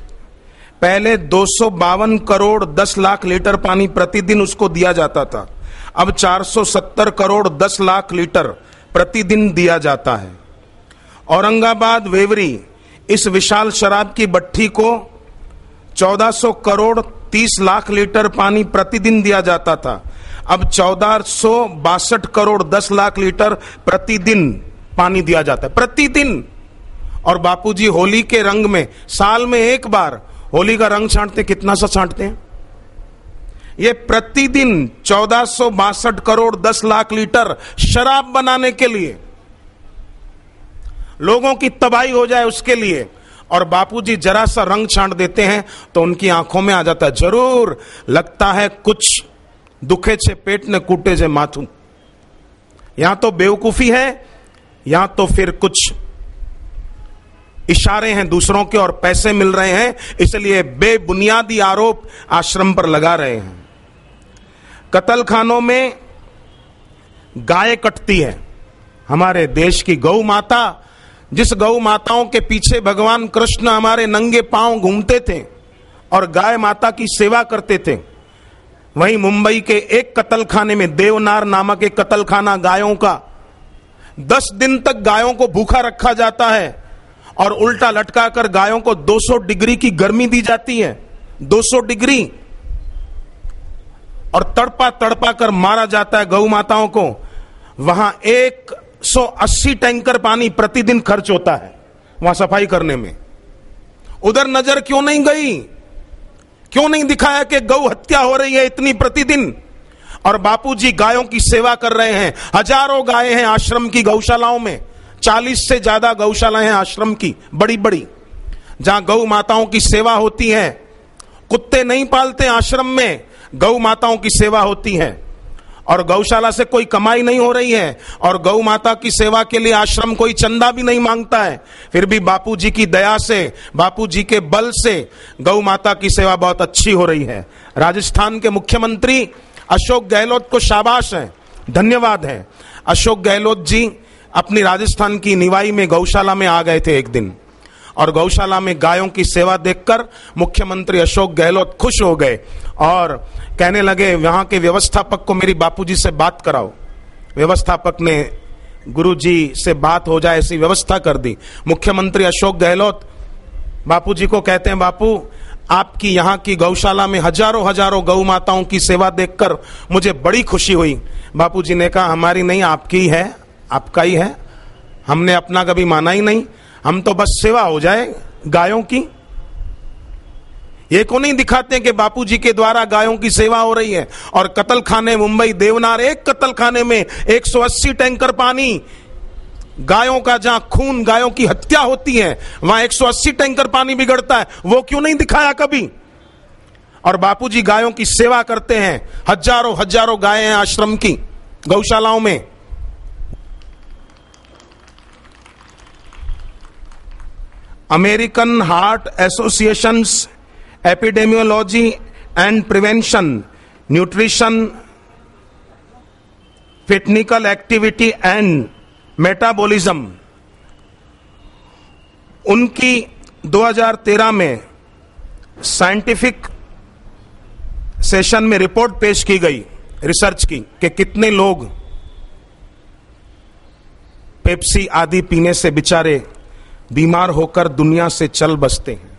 पहले 252 करोड़ 10 लाख लीटर पानी प्रतिदिन उसको दिया जाता था, अब 470 करोड़ 10 लाख लीटर प्रतिदिन दिया जाता है। औरंगाबाद वेवरी, इस विशाल शराब की भट्टी को 1400 करोड़ 30 लाख लीटर पानी प्रतिदिन दिया जाता था, अब 1462 करोड़ 10 लाख लीटर प्रतिदिन पानी दिया जाता है, प्रतिदिन। और बापूजी होली के रंग में साल में एक बार होली का रंग छांटते, कितना सा छांटते हैं? ये प्रतिदिन 1462 करोड़ 10 लाख लीटर शराब बनाने के लिए, लोगों की तबाही हो जाए उसके लिए। और बापूजी जरा सा रंग छांट देते हैं तो उनकी आंखों में आ जाता है, जरूर लगता है कुछ दुखे छे पेट ने कूटे जे माथू। यहां तो बेवकूफी है, यहां तो फिर कुछ इशारे हैं दूसरों के और पैसे मिल रहे हैं, इसलिए बेबुनियादी आरोप आश्रम पर लगा रहे हैं। कत्लखानों में गाय कटती है, हमारे देश की गौ माता, जिस गौ माताओं के पीछे भगवान कृष्ण हमारे नंगे पांव घूमते थे और गाय माता की सेवा करते थे, वहीं मुंबई के एक कत्लखाने में, देवनार नामक एक कत्लखाना गायों का, 10 दिन तक गायों को भूखा रखा जाता है और उल्टा लटकाकर गायों को 200 डिग्री की गर्मी दी जाती है, 200 डिग्री, और तड़पा तड़पा कर मारा जाता है गौ माताओं को। वहां 180 टैंकर पानी प्रतिदिन खर्च होता है वहां सफाई करने में। उधर नजर क्यों नहीं गई? क्यों नहीं दिखाया कि गौ हत्या हो रही है इतनी प्रतिदिन? और बापूजी गायों की सेवा कर रहे हैं। हजारों गायें हैं आश्रम की गौशालाओं में, 40 से ज्यादा गौशालाएं हैं आश्रम की, बड़ी बड़ी, जहां गौ माताओं की सेवा होती है। कुत्ते नहीं पालते आश्रम में, गौ माताओं की सेवा होती है। और गौशाला से कोई कमाई नहीं हो रही है और गौ माता की सेवा के लिए आश्रम कोई चंदा भी नहीं मांगता है, फिर भी बापूजी की दया से, बापूजी के बल से गौ माता की सेवा बहुत अच्छी हो रही है। राजस्थान के मुख्यमंत्री अशोक गहलोत को शाबाश है, धन्यवाद है। अशोक गहलोत जी अपनी राजस्थान की निवाई में गौशाला में आ गए थे एक दिन, और गौशाला में गायों की सेवा देखकर मुख्यमंत्री अशोक गहलोत खुश हो गए और कहने लगे, वहां के व्यवस्थापक को मेरी बापूजी से बात कराओ। व्यवस्थापक ने गुरुजी से बात हो जाए ऐसी व्यवस्था कर दी। मुख्यमंत्री अशोक गहलोत बापूजी को कहते हैं, बापू आपकी यहाँ की गौशाला में हजारों हजारों गौ माताओं की सेवा देखकर मुझे बड़ी खुशी हुई। बापूजी ने कहा, हमारी नहीं, आपकी है, आपका ही है, हमने अपना कभी माना ही नहीं, हम तो बस सेवा हो जाए गायों की। ये को नहीं दिखाते कि बापूजी के द्वारा गायों की सेवा हो रही है। और कत्लखाने मुंबई देवनार, एक कत्लखाने में 180 टैंकर पानी गायों का, जहां खून, गायों की हत्या होती है, वहां 180 टैंकर पानी बिगड़ता है, वो क्यों नहीं दिखाया कभी? और बापूजी गायों की सेवा करते हैं, हजारों हजारों गायें हैं आश्रम की गौशालाओं में। American heart associations epidemiology and prevention, nutrition, physical activity and metabolism, उनकी 2013 में साइंटिफिक सेशन में रिपोर्ट पेश की गई रिसर्च की कि कितने लोग पेप्सी आदि पीने से बेचारे बीमार होकर दुनिया से चल बसते हैं।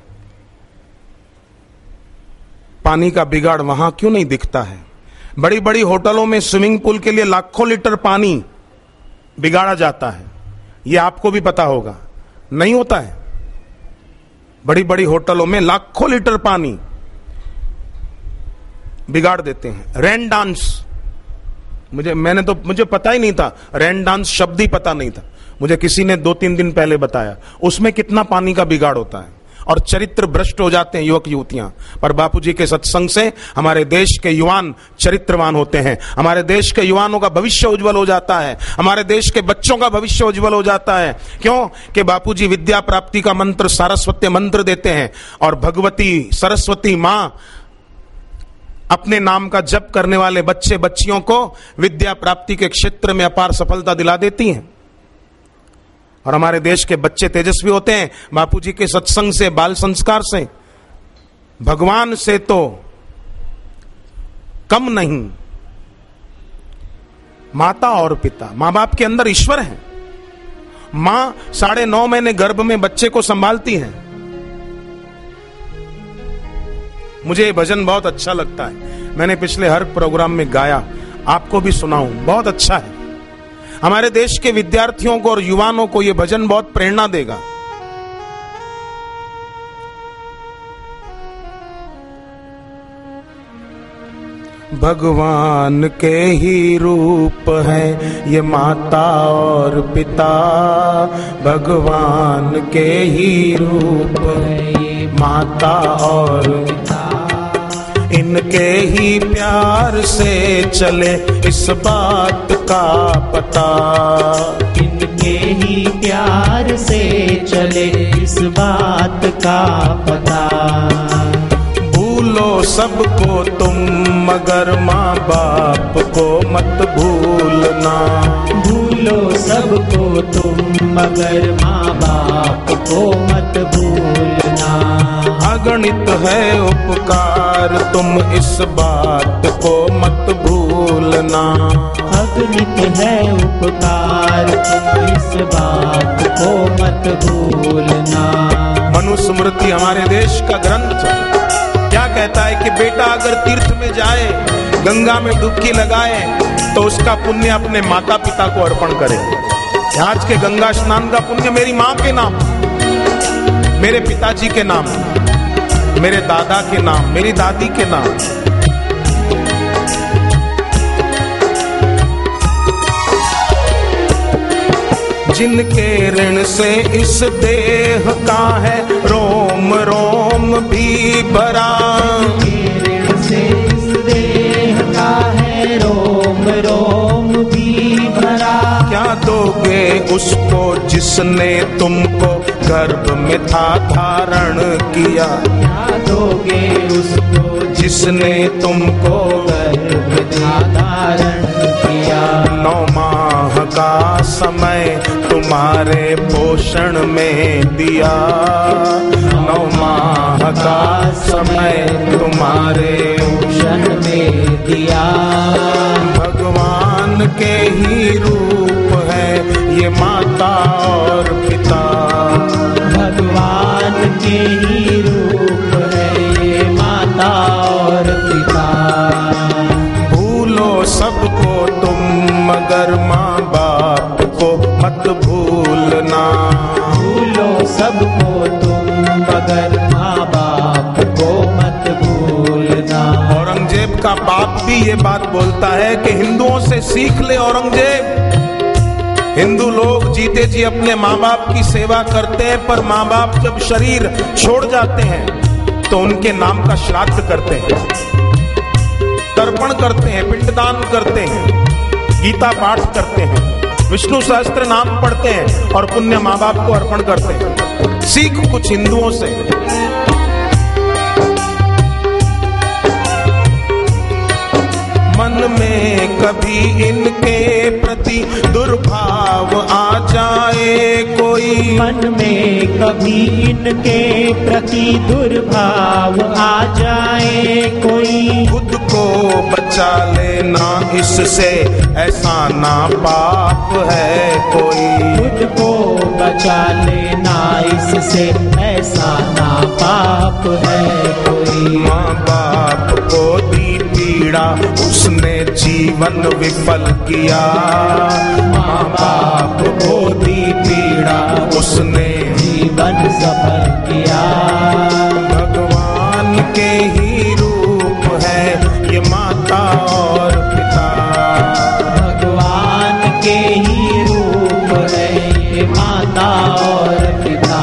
पानी का बिगाड़ वहां क्यों नहीं दिखता है? बड़ी बड़ी होटलों में स्विमिंग पूल के लिए लाखों लीटर पानी बिगाड़ा जाता है, यह आपको भी पता होगा, नहीं होता है? बड़ी बड़ी होटलों में लाखों लीटर पानी बिगाड़ देते हैं। रेन डांस, मुझे पता ही नहीं था, रेन डांस शब्द ही पता नहीं था, मुझे किसी ने 2-3 दिन पहले बताया। उसमें कितना पानी का बिगाड़ होता है और चरित्र भ्रष्ट हो जाते हैं युवक युवतियां। पर बापूजी के सत्संग से हमारे देश के युवान चरित्रवान होते हैं, हमारे देश के युवानों का भविष्य उज्जवल हो जाता है, हमारे देश के बच्चों का भविष्य उज्जवल हो जाता है। क्यों? कि बापूजी विद्या प्राप्ति का मंत्र सारस्वत मंत्र देते हैं और भगवती सरस्वती मां अपने नाम का जप करने वाले बच्चे बच्चियों को विद्या प्राप्ति के क्षेत्र में अपार सफलता दिला देती हैं। और हमारे देश के बच्चे तेजस्वी होते हैं बापूजी के सत्संग से, बाल संस्कार से। भगवान से तो कम नहीं, माता और पिता, मां बाप के अंदर ईश्वर है। मां 9.5 महीने गर्भ में बच्चे को संभालती है। मुझे ये भजन बहुत अच्छा लगता है, मैंने पिछले हर प्रोग्राम में गाया, आपको भी सुनाऊं, बहुत अच्छा है। हमारे देश के विद्यार्थियों को और युवाओं को यह भजन बहुत प्रेरणा देगा। भगवान के ही रूप है ये माता और पिता, भगवान के ही रूप है ये माता और पिता, इनके ही प्यार से चले इस बात का पता, इनके ही प्यार से चले इस बात का पता। भूलो सबको तुम मगर माँ बाप को मत भूलना, भूलो सबको तुम मगर माँ बाप को मत भूलना। अगणित है उपकार तुम इस बात को मत भूलना, अगणित है उपकार तुम इस बात को मत भूलना। मनुस्मृति हमारे देश का ग्रंथ क्या कहता है कि बेटा अगर तीर्थ में जाए, गंगा में डुबकी लगाए तो उसका पुण्य अपने माता पिता को अर्पण करे। आज के गंगा स्नान का पुण्य मेरी माँ के नाम, मेरे पिताजी के नाम, मेरे दादा के नाम, मेरी दादी के नाम। जिनके ऋण से इस देह का है रोम रोम भी भरा, जिनके ऋण से इस देह का है रोम रोम भी भरा। क्या दोगे उसको जिसने तुमको गर्भ में था धारण किया, क्या दोगे उसको जिसने तुमको गर्भ में था धारण किया। 9 माह का समय तुम्हारे पोषण में दिया, 9 माह का समय तुम्हारे पोषण में दिया। भगवान के ही रूप है ये माता और पिता, भगवान के ही रूप है ये माता और पिता। भूलो सबको तुम मगर माँ बाप को मत भूलना, भूलो सबको तुम मगर माँ बाप को मत भूलना। औरंगजेब का बाप भी ये बात बोलता है कि हिंदुओं से सीख ले औरंगजेब। हिंदू लोग जीते जी अपने माँ बाप की सेवा करते हैं, पर माँ बाप जब शरीर छोड़ जाते हैं तो उनके नाम का श्राद्ध करते हैं, तर्पण करते हैं, पिंडदान करते हैं, गीता पाठ करते हैं, विष्णु सहस्त्र नाम पढ़ते हैं और पुण्य माँ बाप को अर्पण करते हैं। सीख कुछ हिंदुओं से। मन में कभी इनके प्रति दुर्भाव आ जाए कोई, मन में कभी इनके प्रति दुर्भाव आ जाए कोई, खुद बचा लेना इससे, ऐसा ना पाप है कोई। खुद को बचा लेना इससे, ऐसा ना पाप है कोई। माँ बाप को दी पीड़ा, उसने जीवन विफल किया। माँ बाप को दी पीड़ा, उसने जीवन सफल किया। भगवान के ही रूप है ये माता और पिता। भगवान के ही रूप है ये माता और पिता।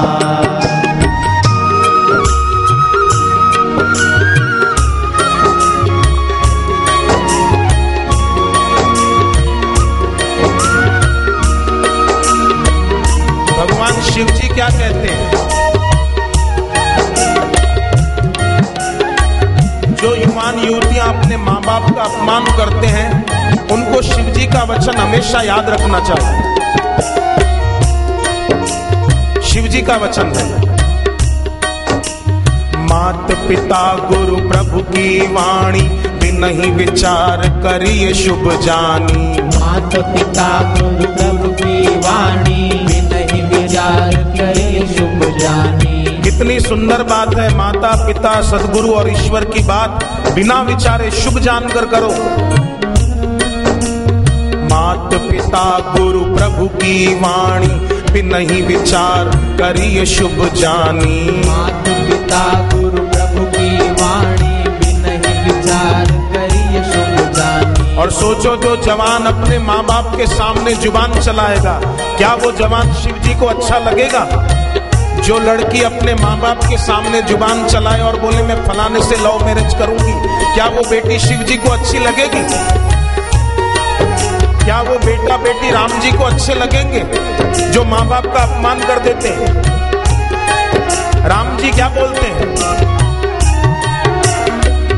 भगवान शिव जी क्या कहते हैं? जो युवान युवतियां अपने माँ बाप का अपमान करते हैं, उनको शिव जी का वचन हमेशा याद रखना चाहिए। शिव जी का वचन है, मात पिता गुरु प्रभु की वाणी, बिनहि विचार करिए शुभ जानी। मात पिता गुरु प्रभु की वाणी, बिनहि विचार करिए शुभ जानी। कितनी सुंदर बात है, माता पिता सदगुरु और ईश्वर की बात बिना विचारे शुभ जानकर करो। मात पिता गुरु प्रभु की वाणी, बिनहि विचार करिए शुभ जानी। मात पिता गुरु प्रभु की वाणी, बिनहि विचार करिए शुभ जानी। और सोचो, जो जवान अपने माँ बाप के सामने जुबान चलाएगा, क्या वो जवान शिव जी को अच्छा लगेगा? जो लड़की अपने माँ बाप के सामने जुबान चलाए और बोले मैं फलाने से लव मैरिज करूंगी, क्या वो बेटी शिव जी को अच्छी लगेगी? क्या वो बेटा बेटी राम जी को अच्छे लगेंगे जो माँ बाप का अपमान कर देते हैं? राम जी क्या बोलते हैं?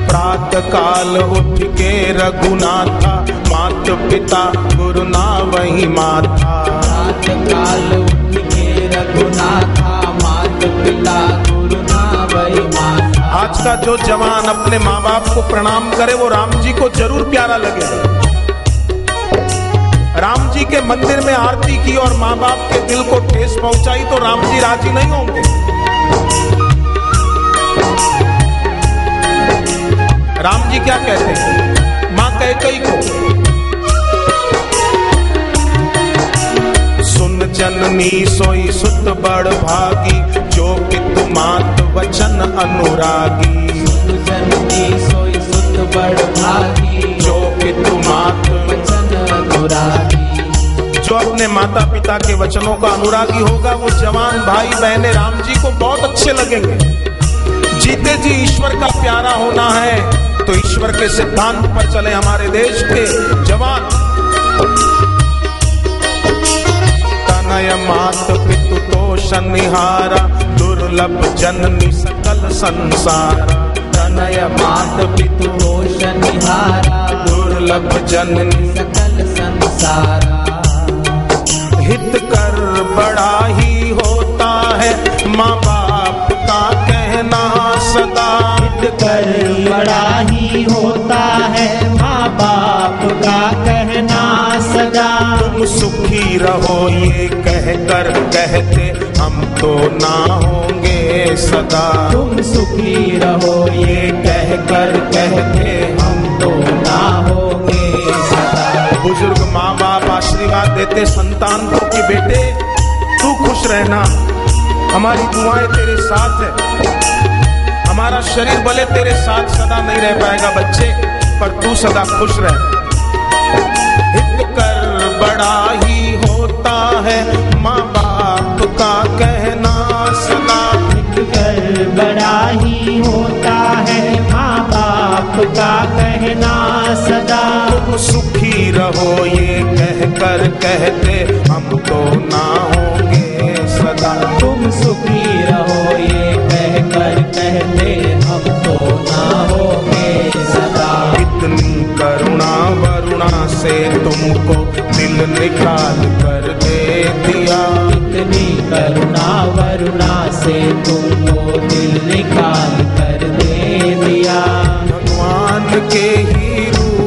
प्रातः काल उठ के रघुनाथा, मात पिता गुरु ना वही माता। प्रातः काल उठ के रघुनाथा, मात पिता गुरु ना वही माता। आज का जो जवान अपने माँ बाप को प्रणाम करे, वो राम जी को जरूर प्यारा लगेगा। राम जी के मंदिर में आरती की और माँ बाप के दिल को ठेस पहुंचाई तो राम जी राजी नहीं होंगे। राम जी क्या कहते हैं माँ कैकेयी को? सुन जननी सोई सुत बड़ भागी, जो पितु मात वचन अनुरागी। सुन जननी सोई सुत बड़ भागी, जो पितु मात वचन अनुरागी। जो अपने माता पिता के वचनों का अनुरागी होगा, वो जवान भाई बहनें राम जी को बहुत अच्छे लगेंगे। जीते जी ईश्वर का प्यारा होना है तो ईश्वर के सिद्धांत पर चले हमारे देश के जवान। तनय मात पितु तोष निहारा, दुर्लभ जननी सकल संसारा। तनय मात पितु तोष निहारा, दुर्लभ जननी सकल संसारा। हित कर बड़ा ही होता है, माँ बाप का कहना सदा। हित कर बड़ा ही होता है, माँ बाप का कहना सदा। तुम सुखी रहो ये कहकर कहते, हम तो ना होंगे सदा। तुम सुखी रहो ये कहकर कहते, हम तो ना होंगे सदा। बुजुर्ग माँ बाप आशीर्वाद देते संतान को कि बेटे तू खुश रहना, हमारी दुआएं तेरे साथ है। हमारा शरीर भले तेरे साथ सदा नहीं रह पाएगा बच्चे, पर तू सदा खुश रह। हित कर बड़ा ही होता है, माँ बाप का कहना सदा। हित कर बड़ा ही होता है, माँ बाप का कहना सदा। तुम सुखी रहो ये कहकर कहते, हम तो ना होंगे सदा। तुम सुखी रहो ये कहकर कहते, हम तो ना होंगे सदा। इतनी करुणा वरुणा से तुमको दिल निकाल कर दे दिया। इतनी करुणा वरुणा से तुमको दिल निकाल कर दे दिया। भगवान के ही रूप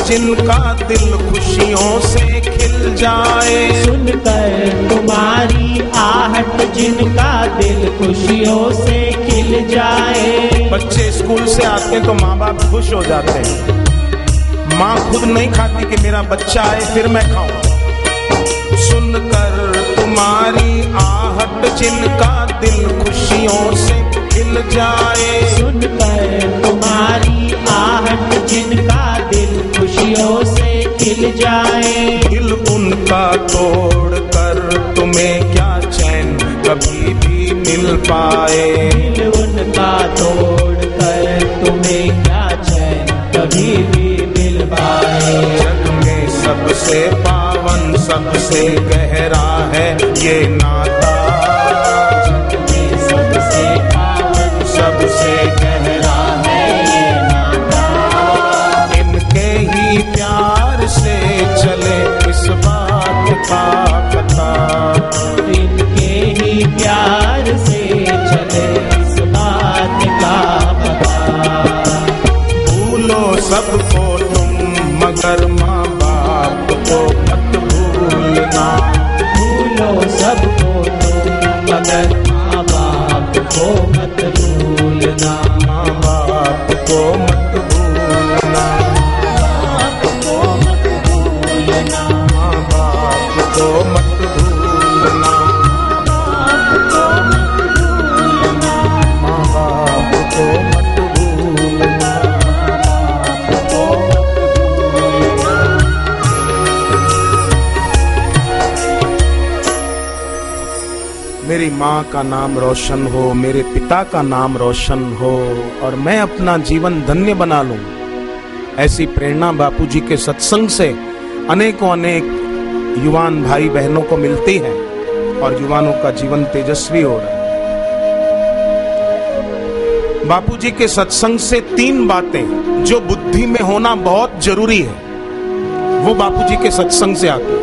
जिनका दिल खुशियों से खिल जाए। सुनकर तुम्हारी आहट जिनका दिल खुशियों से खिल जाए। बच्चे स्कूल से आते हैं तो माँ बाप खुश हो जाते हैं। माँ खुद नहीं खाती कि मेरा बच्चा आए फिर मैं खाऊं। सुनकर तुम्हारी आहट जिनका दिल खुशियों से खिल जाए। सुनकर तुम्हारी आहट जिनका दिल खुशियों से खिल जाए। दिल उनका तोड़ कर तुम्हें क्या चैन कभी भी मिल पाए। दिल उनका तोड़ कर तुम्हें क्या चैन कभी भी मिल पाए। जग में सबसे पावन सबसे गहरा है ये नाता। जग में सबसे पावन सबसे गहरा है ये नाता। इनके ही प्यार से चले इस बात का पता। इनके ही प्यार से चले इस बात का पता। भूलो सबको तुम मगर माँ बाप को मत भूलना। भूलो सबको तुम मगर माँ बाप को मत भूलना। माँ बाप को मत भूलना। बाप को मत भूलना। माँ बाप को मत भूलना। बाप को मत भूलना। माँ बाप को मत भूलना। बाप को मत भूलना। मेरी माँ का नाम रोशन हो, मेरे पिता का नाम रोशन हो और मैं अपना जीवन धन्य बना लूं। ऐसी प्रेरणा बापूजी के सत्संग से अनेकों अनेक युवान भाई बहनों को मिलती है और युवानों का जीवन तेजस्वी हो रहा है। बापूजी के सत्संग से 3 बातें जो बुद्धि में होना बहुत जरूरी है वो बापूजी के सत्संग से आती है।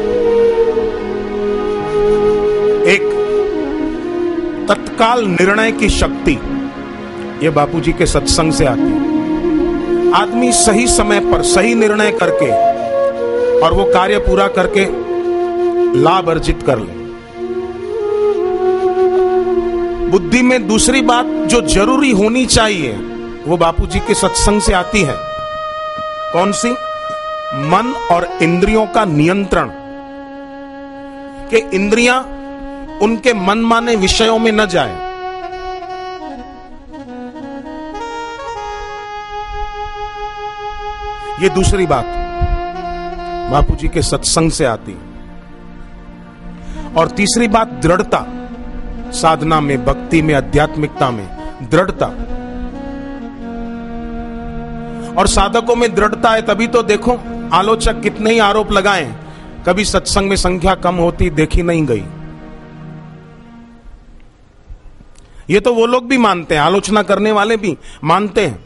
एक, तत्काल निर्णय की शक्ति, ये बापूजी के सत्संग से आती है। आदमी सही समय पर सही निर्णय करके और वो कार्य पूरा करके लाभ अर्जित कर ले। बुद्धि में दूसरी बात जो जरूरी होनी चाहिए वो बापूजी के सत्संग से आती है। कौन सी? मन और इंद्रियों का नियंत्रण। कि इंद्रियां उनके मनमाने विषयों में न जाए। ये दूसरी बात बापूजी के सत्संग से आती है। और तीसरी बात दृढ़ता, साधना में, भक्ति में, आध्यात्मिकता में दृढ़ता। और साधकों में दृढ़ता है तभी तो देखो आलोचक कितने ही आरोप लगाएं, कभी सत्संग में संख्या कम होती देखी नहीं गई। ये तो वो लोग भी मानते हैं, आलोचना करने वाले भी मानते हैं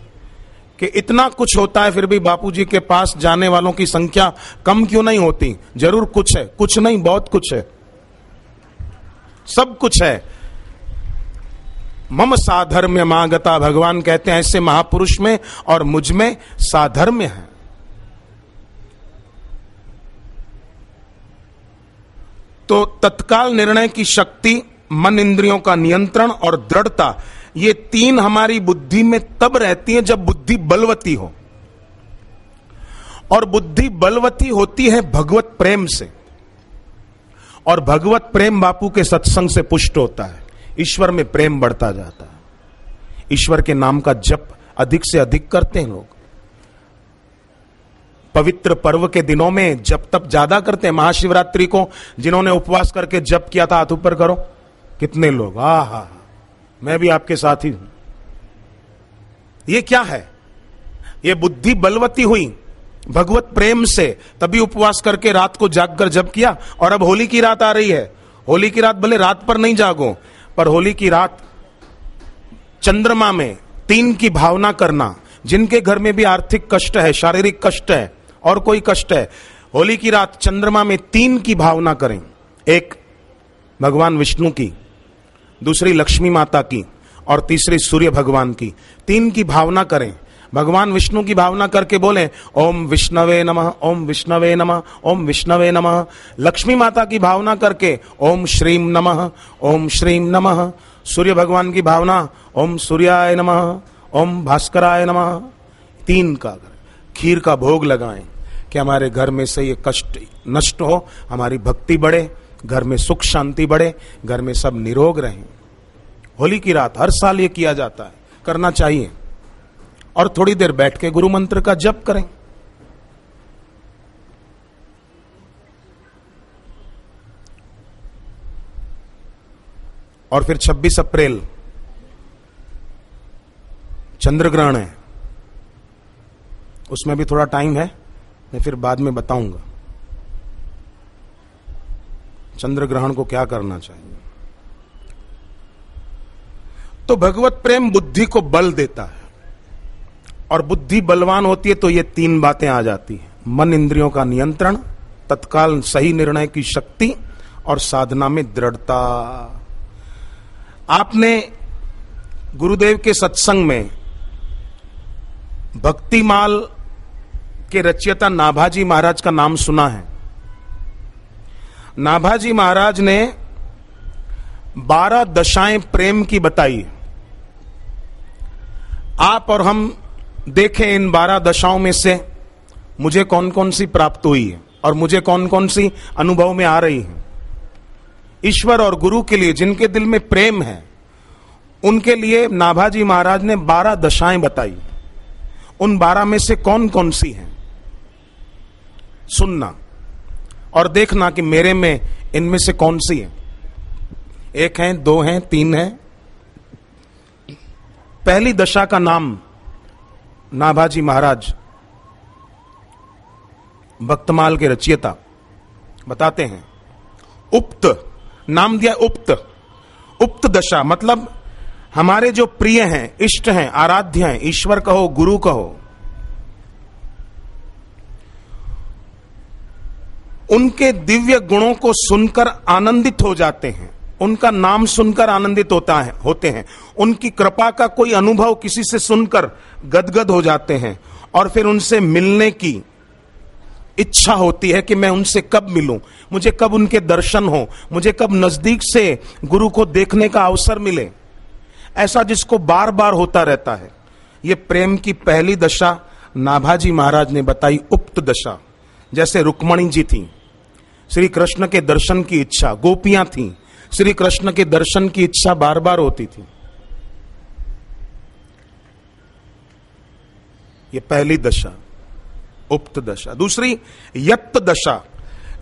कि इतना कुछ होता है फिर भी बापूजी के पास जाने वालों की संख्या कम क्यों नहीं होती। जरूर कुछ है, कुछ नहीं बहुत कुछ है, सब कुछ है। मम साधर्म्य मागता, भगवान कहते हैं ऐसे महापुरुष में और मुझ में साधर्म्य है। तो तत्काल निर्णय की शक्ति, मन इंद्रियों का नियंत्रण और दृढ़ता, ये 3 हमारी बुद्धि में तब रहती है जब बुद्धि बलवती हो। और बुद्धि बलवती होती है भगवत प्रेम से। और भगवत प्रेम बापू के सत्संग से पुष्ट होता है। ईश्वर में प्रेम बढ़ता जाता है। ईश्वर के नाम का जप अधिक से अधिक करते हैं लोग। पवित्र पर्व के दिनों में जप तप ज्यादा करते हैं। महाशिवरात्रि को जिन्होंने उपवास करके जप किया था हाथ ऊपर करो। कितने लोग? हा, मैं भी आपके साथ ही हूं। ये क्या है? ये बुद्धि बलवती हुई भगवत प्रेम से, तभी उपवास करके रात को जागकर जप किया। और अब होली की रात आ रही है। होली की रात भले रात पर नहीं जागो, पर होली की रात चंद्रमा में 3 की भावना करना। जिनके घर में भी आर्थिक कष्ट है, शारीरिक कष्ट है और कोई कष्ट है, होली की रात चंद्रमा में 3 की भावना करें। एक भगवान विष्णु की, दूसरी लक्ष्मी माता की और तीसरी सूर्य भगवान की। 3 की भावना करें। भगवान विष्णु की भावना करके बोले ओम विष्णवे नमः, ओम विष्णवे नमः, ओम विष्णवे नमः। लक्ष्मी माता की भावना करके ओम श्रीम नमः, ओम श्रीम नमः। सूर्य भगवान की भावना ओम सूर्याय नमः, ओम भास्कराय नमः। 3 का खीर का भोग लगाएं कि हमारे घर में से ये कष्ट नष्ट हो, हमारी भक्ति बढ़े, घर में सुख शांति बढ़े, घर में सब निरोग रहें। होली की रात हर साल ये किया जाता है, करना चाहिए। और थोड़ी देर बैठ के गुरु मंत्र का जप करें। और फिर 26 अप्रैल चंद्र ग्रहण है, उसमें भी थोड़ा टाइम है, मैं फिर बाद में बताऊंगा चंद्र ग्रहण को क्या करना चाहिए। तो भगवत प्रेम बुद्धि को बल देता है, और बुद्धि बलवान होती है तो ये 3 बातें आ जाती हैं। मन इंद्रियों का नियंत्रण, तत्काल सही निर्णय की शक्ति, और साधना में दृढ़ता। आपने गुरुदेव के सत्संग में भक्तिमाल के रचयिता नाभाजी महाराज का नाम सुना है। नाभाजी महाराज ने 12 दशाएं प्रेम की बताई। आप और हम देखें इन 12 दशाओं में से मुझे कौन कौन सी प्राप्त हुई है और मुझे कौन कौन सी अनुभव में आ रही है। ईश्वर और गुरु के लिए जिनके दिल में प्रेम है, उनके लिए नाभाजी महाराज ने 12 दशाएं बताई। उन 12 में से कौन कौन सी हैं, सुनना और देखना कि मेरे में इनमें से कौन सी है। 1 है, 2 है, 3 है। पहली दशा का नाम नाभाजी महाराज भक्तमाल के रचयिता बताते हैं। उक्त नाम दिया, उक्त। उक्त दशा मतलब हमारे जो प्रिय हैं, इष्ट हैं, आराध्य हैं, ईश्वर कहो, गुरु कहो, उनके दिव्य गुणों को सुनकर आनंदित हो जाते हैं, उनका नाम सुनकर आनंदित होते हैं, उनकी कृपा का कोई अनुभव किसी से सुनकर गदगद हो जाते हैं, और फिर उनसे मिलने की इच्छा होती है कि मैं उनसे कब मिलूं, मुझे कब उनके दर्शन हो, मुझे कब नजदीक से गुरु को देखने का अवसर मिले। ऐसा जिसको बार बार होता रहता है। यह प्रेम की पहली दशा नाभाजी महाराज ने बताई, उक्त दशा। जैसे रुक्मणी जी थी, श्री कृष्ण के दर्शन की इच्छा, गोपियां थीं, श्री कृष्ण के दर्शन की इच्छा बार बार होती थी। यह पहली दशा, उक्त दशा। दूसरी यत्त दशा।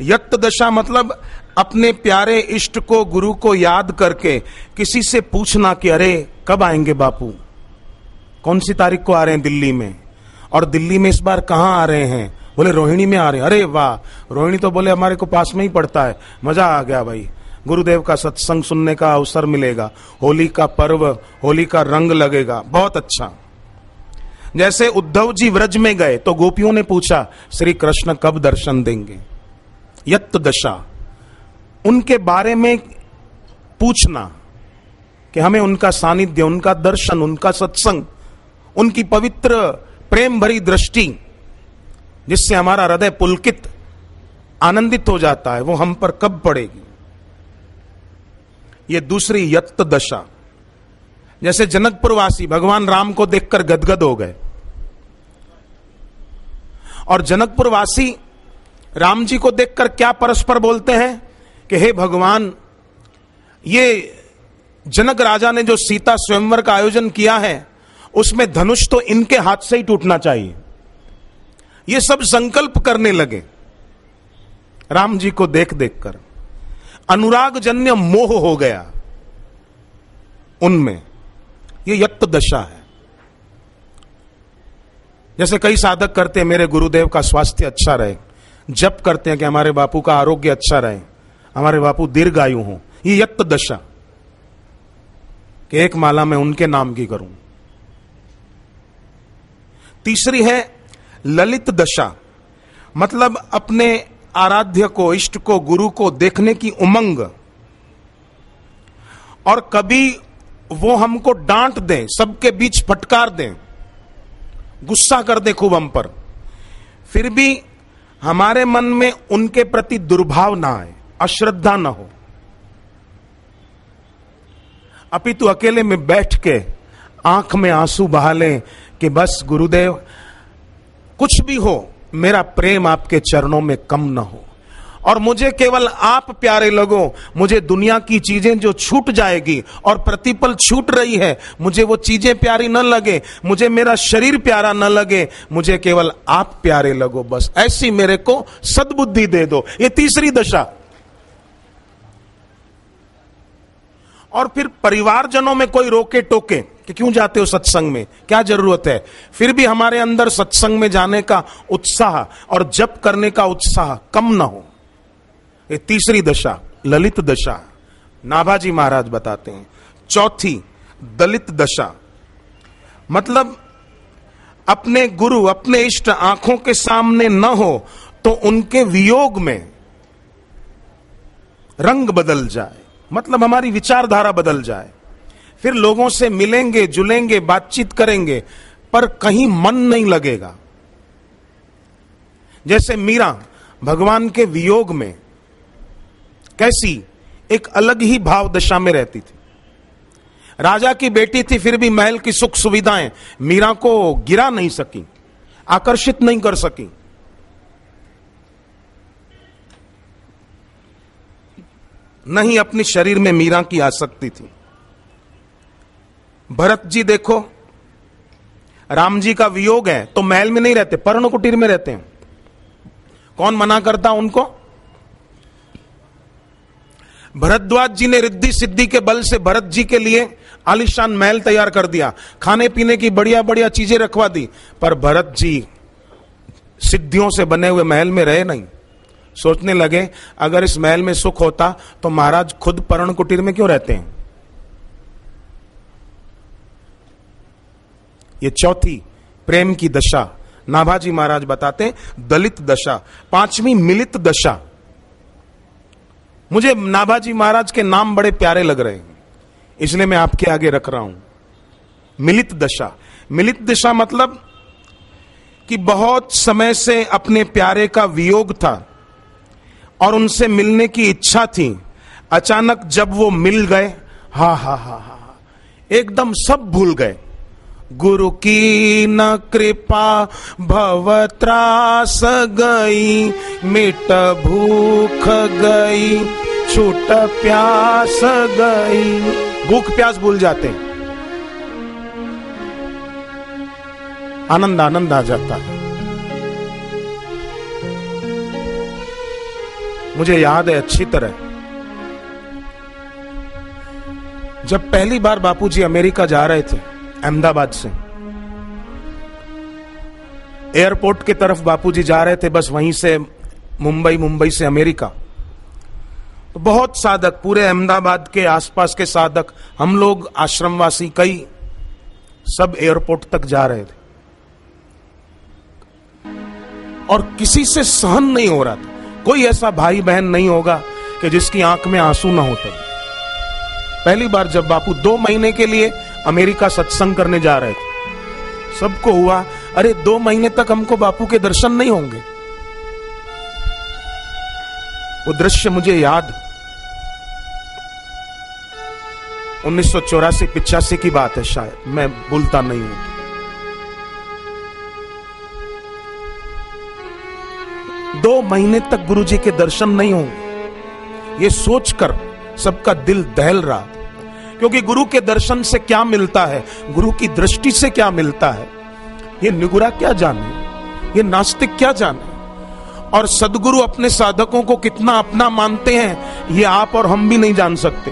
यत्त दशा मतलब अपने प्यारे इष्ट को, गुरु को याद करके किसी से पूछना कि अरे कब आएंगे बापू, कौन सी तारीख को आ रहे हैं दिल्ली में, और दिल्ली में इस बार कहां आ रहे हैं, बोले रोहिणी में आ रहे हैं। अरे वाह, रोहिणी तो बोले हमारे को पास में ही पड़ता है, मजा आ गया भाई, गुरुदेव का सत्संग सुनने का अवसर मिलेगा, होली का पर्व, होली का रंग लगेगा, बहुत अच्छा। जैसे उद्धव जी व्रज में गए तो गोपियों ने पूछा श्री कृष्ण कब दर्शन देंगे। यत्त दशा, उनके बारे में पूछना कि हमें उनका सानिध्य, उनका दर्शन, उनका सत्संग, उनकी पवित्र प्रेम भरी दृष्टि जिससे हमारा हृदय पुलकित आनंदित हो जाता है, वो हम पर कब पड़ेगी। ये दूसरी यत्त दशा। जैसे जनकपुरवासी भगवान राम को देखकर गदगद हो गए, और जनकपुरवासी राम जी को देखकर क्या परस्पर बोलते हैं कि हे भगवान, ये जनक राजा ने जो सीता स्वयंवर का आयोजन किया है उसमें धनुष तो इनके हाथ से ही टूटना चाहिए। ये सब संकल्प करने लगे राम जी को देख देखकर। अनुराग जन्य मोह हो गया उनमें। ये यत्त दशा है। जैसे कई साधक करते हैं मेरे गुरुदेव का स्वास्थ्य अच्छा रहे, जप करते हैं कि हमारे बापू का आरोग्य अच्छा रहे, हमारे बापू दीर्घायु हो। ये यत्त दशा कि एक माला मैं उनके नाम की करूं। तीसरी है ललित दशा, मतलब अपने आराध्य को, इष्ट को, गुरु को देखने की उमंग, और कभी वो हमको डांट दें, सबके बीच फटकार दें, गुस्सा कर दे खूब हम पर, फिर भी हमारे मन में उनके प्रति दुर्भाव ना आए, अश्रद्धा ना हो, अपितु अकेले में बैठ के आंख में आंसू बहा लें कि बस गुरुदेव कुछ भी हो, मेरा प्रेम आपके चरणों में कम न हो और मुझे केवल आप प्यारे लगो। मुझे दुनिया की चीजें जो छूट जाएगी और प्रतिपल छूट रही है, मुझे वो चीजें प्यारी न लगे, मुझे मेरा शरीर प्यारा न लगे, मुझे केवल आप प्यारे लगो, बस ऐसी मेरे को सद्बुद्धि दे दो। ये तीसरी दशा। और फिर परिवारजनों में कोई रोके टोके कि क्यों जाते हो सत्संग में, क्या जरूरत है, फिर भी हमारे अंदर सत्संग में जाने का उत्साह और जप करने का उत्साह कम ना हो। ये तीसरी दशा, ललित दशा, नाभाजी महाराज बताते हैं। चौथी दलित दशा, मतलब अपने गुरु, अपने इष्ट आंखों के सामने न हो तो उनके वियोग में रंग बदल जाए, मतलब हमारी विचारधारा बदल जाए। फिर लोगों से मिलेंगे, जुलेंगे, बातचीत करेंगे, पर कहीं मन नहीं लगेगा। जैसे मीरा भगवान के वियोग में कैसी एक अलग ही भाव दशा में रहती थी। राजा की बेटी थी, फिर भी महल की सुख सुविधाएं मीरा को गिरा नहीं सकी, आकर्षित नहीं कर सकी। नहीं अपनी शरीर में मीरा की आसक्ति थी। भरत जी देखो, राम जी का वियोग है तो महल में नहीं रहते, पर्ण कुटीर में रहते हैं। कौन मना करता उनको? भरद्वाज जी ने रिद्धि सिद्धि के बल से भरत जी के लिए आलीशान महल तैयार कर दिया, खाने पीने की बढ़िया बढ़िया चीजें रखवा दी, पर भरत जी सिद्धियों से बने हुए महल में रहे नहीं। सोचने लगे अगर इस महल में सुख होता तो महाराज खुद पर्ण कुटीर में क्यों रहते हैं। ये चौथी प्रेम की दशा नाभाजी महाराज बताते हैं, दलित दशा। पांचवी मिलित दशा। मुझे नाभाजी महाराज के नाम बड़े प्यारे लग रहे हैं, इसलिए मैं आपके आगे रख रहा हूं। मिलित दशा। मिलित दशा मतलब कि बहुत समय से अपने प्यारे का वियोग था और उनसे मिलने की इच्छा थी, अचानक जब वो मिल गए, हा हा हा हा, एकदम सब भूल गए। गुरु की न कृपा भव त्रास गई, मिट भूख गई, छूट प्यास गई। भूख प्यास भूल जाते हैं, आनंद आनंद आ जाता है। मुझे याद है अच्छी तरह, जब पहली बार बापूजी अमेरिका जा रहे थे, अहमदाबाद से एयरपोर्ट की तरफ बापूजी जा रहे थे, बस वहीं से मुंबई, मुंबई से अमेरिका। तो बहुत साधक, पूरे अहमदाबाद के आसपास के साधक, हम लोग आश्रमवासी कई, सब एयरपोर्ट तक जा रहे थे और किसी से सहन नहीं हो रहा था। कोई ऐसा भाई बहन नहीं होगा कि जिसकी आंख में आंसू ना होते। पहली बार जब बापू 2 महीने के लिए अमेरिका सत्संग करने जा रहे थे, सबको हुआ अरे 2 महीने तक हमको बापू के दर्शन नहीं होंगे। वो दृश्य मुझे याद, 1984-85 की बात है शायद, मैं भूलता नहीं हूं। 2 महीने तक गुरुजी के दर्शन नहीं होंगे, ये सोचकर सबका दिल दहल रहा, क्योंकि गुरु के दर्शन से क्या मिलता है, गुरु की दृष्टि से क्या मिलता है, ये निगुरा क्या जाने, ये नास्तिक क्या जाने। और सदगुरु अपने साधकों को कितना अपना मानते हैं, ये आप और हम भी नहीं जान सकते।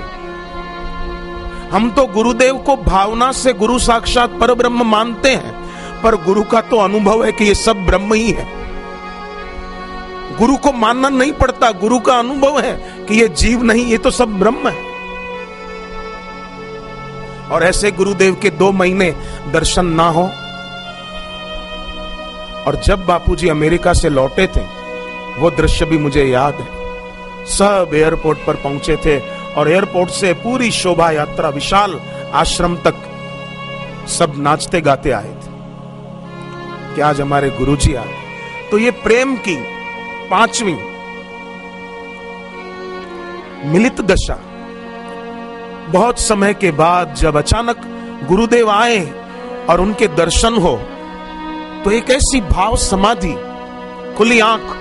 हम तो गुरुदेव को भावना से गुरु साक्षात पर ब्रह्म मानते हैं, पर गुरु का तो अनुभव है कि ये सब ब्रह्म ही है। गुरु को मानना नहीं पड़ता, गुरु का अनुभव है कि ये जीव नहीं, ये तो सब ब्रह्म है। और ऐसे गुरुदेव के 2 महीने दर्शन ना हो, और जब बापूजी अमेरिका से लौटे थे, वो दृश्य भी मुझे याद है। सब एयरपोर्ट पर पहुंचे थे और एयरपोर्ट से पूरी शोभा यात्रा विशाल आश्रम तक सब नाचते गाते आए थे। कि आज हमारे गुरुजी आ गए। तो ये प्रेम की 5वीं मिलित दशा। बहुत समय के बाद जब अचानक गुरुदेव आए और उनके दर्शन हो, तो एक ऐसी भाव समाधि, खुली आंख,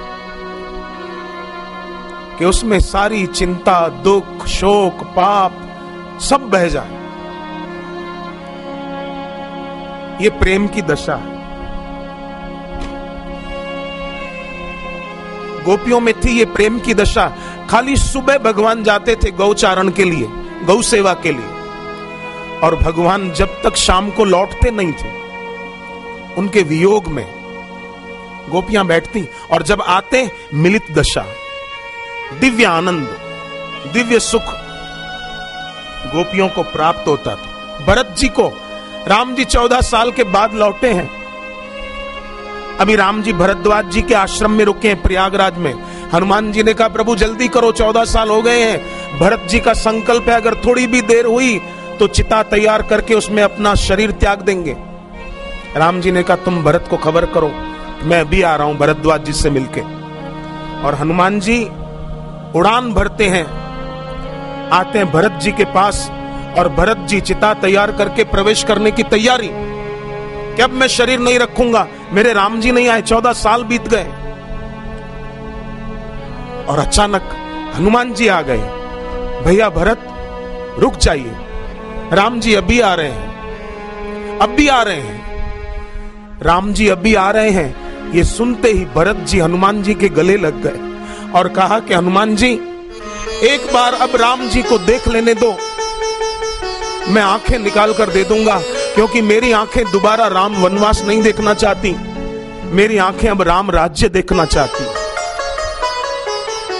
कि उसमें सारी चिंता, दुख, शोक, पाप सब बह जाए। ये प्रेम की दशा है। गोपियों में थी ये प्रेम की दशा। खाली सुबह भगवान जाते थे गौचारण के लिए, गौ सेवा के लिए, और भगवान जब तक शाम को लौटते नहीं थे, उनके वियोग में गोपियां बैठती, और जब आते मिलित दशा, दिव्य आनंद, दिव्य सुख गोपियों को प्राप्त होता था। भरत जी को राम जी 14 साल के बाद लौटे हैं। अभी राम जी भरद्वाज जी के आश्रम में रुके हैं प्रयागराज में। हनुमान जी ने कहा प्रभु जल्दी करो, 14 साल हो गए हैं। भरत जी का संकल्प है अगर थोड़ी भी देर हुई तो चिता तैयार करके उसमें अपना शरीर त्याग देंगे। राम जी ने कहा तुम भरत को खबर करो, मैं अभी आ रहा हूं भरद्वाज जी से मिलके। और हनुमान जी उड़ान भरते हैं, आते हैं भरत जी के पास, और भरत जी चिता तैयार करके प्रवेश करने की तैयारी कि अब मैं शरीर नहीं रखूंगा, मेरे राम जी नहीं आए, 14 साल बीत गए। और अचानक हनुमान जी आ गए, भैया भरत रुक जाइए, राम जी अभी आ रहे हैं, अभी आ रहे हैं। राम जी अभी आ रहे हैं, ये सुनते ही भरत जी हनुमान जी के गले लग गए और कहा कि हनुमान जी एक बार अब राम जी को देख लेने दो, मैं आंखें निकाल कर दे दूंगा, क्योंकि मेरी आंखें दोबारा राम वनवास नहीं देखना चाहती, मेरी आंखें अब राम राज्य देखना चाहती।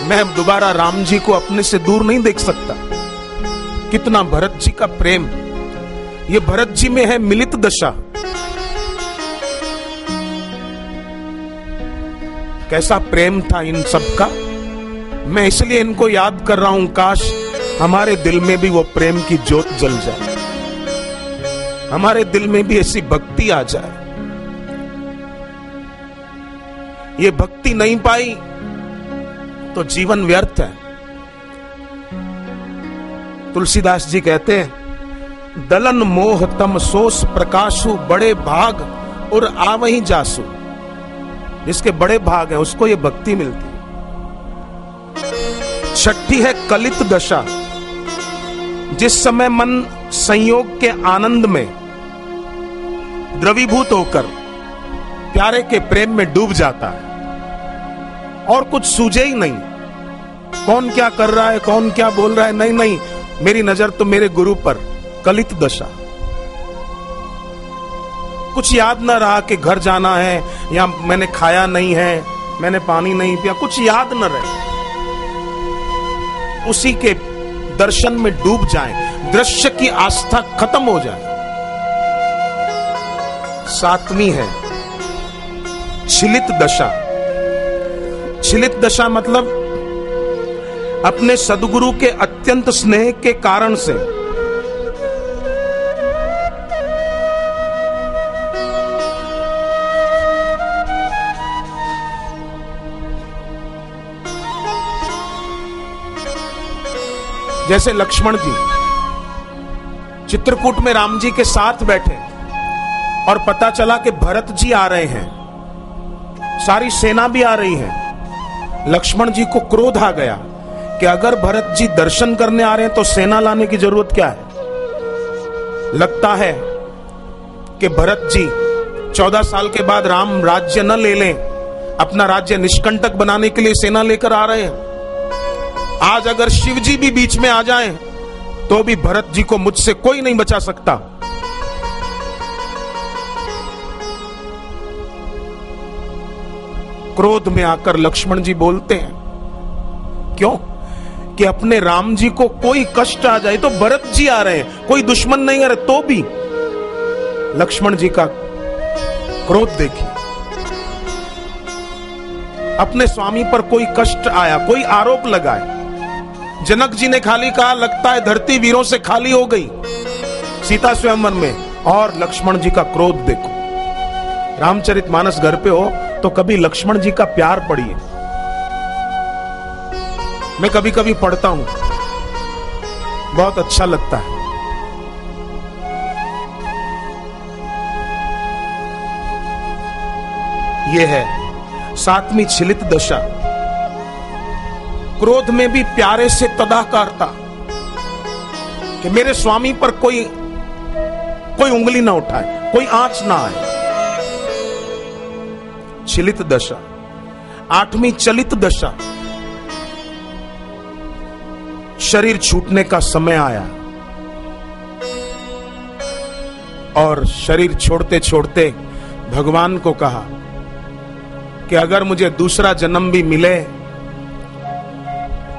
मैं अब दोबारा राम जी को अपने से दूर नहीं देख सकता। कितना भरत जी का प्रेम, ये भरत जी में है मिलित दशा। कैसा प्रेम था इन सबका। मैं इसलिए इनको याद कर रहा हूं, काश हमारे दिल में भी वो प्रेम की ज्योत जल जाए, हमारे दिल में भी ऐसी भक्ति आ जाए। ये भक्ति नहीं पाई तो जीवन व्यर्थ है। तुलसीदास जी कहते हैं दलन मोह तम सोस प्रकाशु, बड़े भाग और आवहीं जासु। जिसके बड़े भाग है उसको ये भक्ति मिलती। 6ठी है कलित दशा, जिस समय मन संयोग के आनंद में द्रवीभूत होकर प्यारे के प्रेम में डूब जाता है और कुछ सूझे ही नहीं, कौन क्या कर रहा है, कौन क्या बोल रहा है, नहीं नहीं, मेरी नजर तो मेरे गुरु पर। कलित दशा, कुछ याद ना रहा कि घर जाना है, या मैंने खाया नहीं है, मैंने पानी नहीं पिया, कुछ याद न रहे, उसी के दर्शन में डूब जाएं, दृश्य की आस्था खत्म हो जाए। 7वीं है छिलित दशा। छिलित दशा मतलब अपने सद्गुरु के अत्यंत स्नेह के कारण से जैसे लक्ष्मण जी चित्रकूट में राम जी के साथ बैठे और पता चला कि भरत जी आ रहे हैं, सारी सेना भी आ रही है। लक्ष्मण जी को क्रोध आ गया कि अगर भरत जी दर्शन करने आ रहे हैं तो सेना लाने की जरूरत क्या है। लगता है कि भरत जी 14 साल के बाद राम राज्य न ले लें, अपना राज्य निष्कंटक बनाने के लिए सेना लेकर आ रहे हैं। आज अगर शिव जी भी बीच में आ जाएं तो भी भरत जी को मुझसे कोई नहीं बचा सकता। क्रोध में आकर लक्ष्मण जी बोलते हैं, क्यों? कि अपने राम जी को कोई कष्ट आ जाए तो भरत जी आ रहे हैं, कोई दुश्मन नहीं आ रहे तो भी। लक्ष्मण जी का क्रोध देखिए, अपने स्वामी पर कोई कष्ट आया, कोई आरोप लगाए। जनक जी ने खाली कहा लगता है धरती वीरों से खाली हो गई सीता स्वयंवर में, और लक्ष्मण जी का क्रोध देखो। रामचरितमानस घर पे हो तो कभी लक्ष्मण जी का प्यार पढ़िए। मैं कभी कभी पढ़ता हूं, बहुत अच्छा लगता है। यह है 7वीं छिलित दशा। क्रोध में भी प्यारे से तदाकारता कि मेरे स्वामी पर कोई उंगली ना उठाए, कोई आंच ना आए। छिलित दशा। 8वीं चलित दशा। शरीर छूटने का समय आया और शरीर छोड़ते छोड़ते भगवान को कहा कि अगर मुझे दूसरा जन्म भी मिले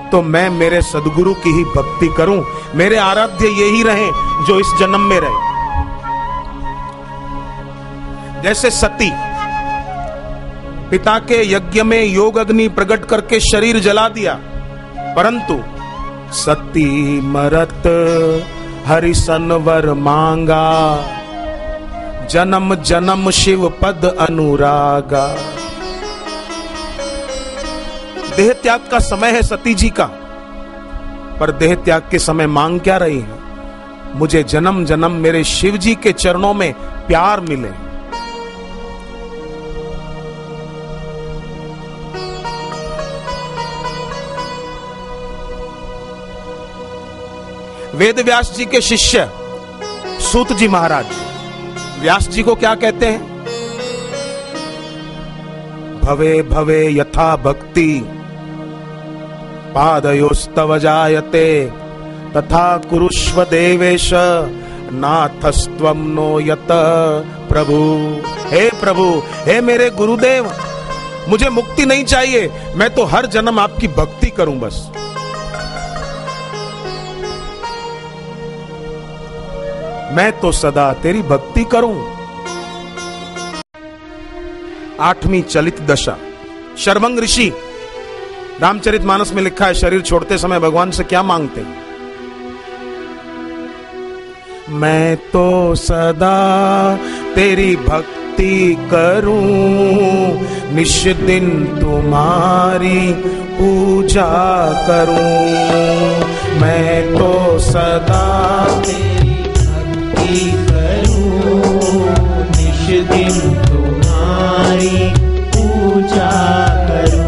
तो मैं मेरे सद्गुरु की ही भक्ति करूं, मेरे आराध्य यही रहे जो इस जन्म में रहे। जैसे सती पिता के यज्ञ में योग अग्नि प्रकट करके शरीर जला दिया, परंतु सती मरत हरिसन वर मांगा, जन्म जन्म शिव पद अनुरागा। देह त्याग का समय है सती जी का, पर देह त्याग के समय मांग क्या रही है? मुझे जन्म जन्म मेरे शिव जी के चरणों में प्यार मिले। वेद व्यास जी के शिष्य सूत जी महाराज व्यास जी को क्या कहते हैं? भवे भवे यथा भक्ति पादयोस्तव जायते तथा कुरुष्व देवेश नाथस्त्वं नो यत प्रभु। हे प्रभु, हे मेरे गुरुदेव, मुझे मुक्ति नहीं चाहिए, मैं तो हर जन्म आपकी भक्ति करूं बस। मैं तो सदा तेरी भक्ति करूं। 8वीं चलित दशा। शर्वंग ऋषि रामचरितमानस में लिखा है, शरीर छोड़ते समय भगवान से क्या मांगते हैं? मैं तो सदा तेरी भक्ति करूं, निश दिन तुम्हारी पूजा करूं। मैं तो सदा तेरी भक्ति करूं, निश दिन तुम्हारी पूजा करूं।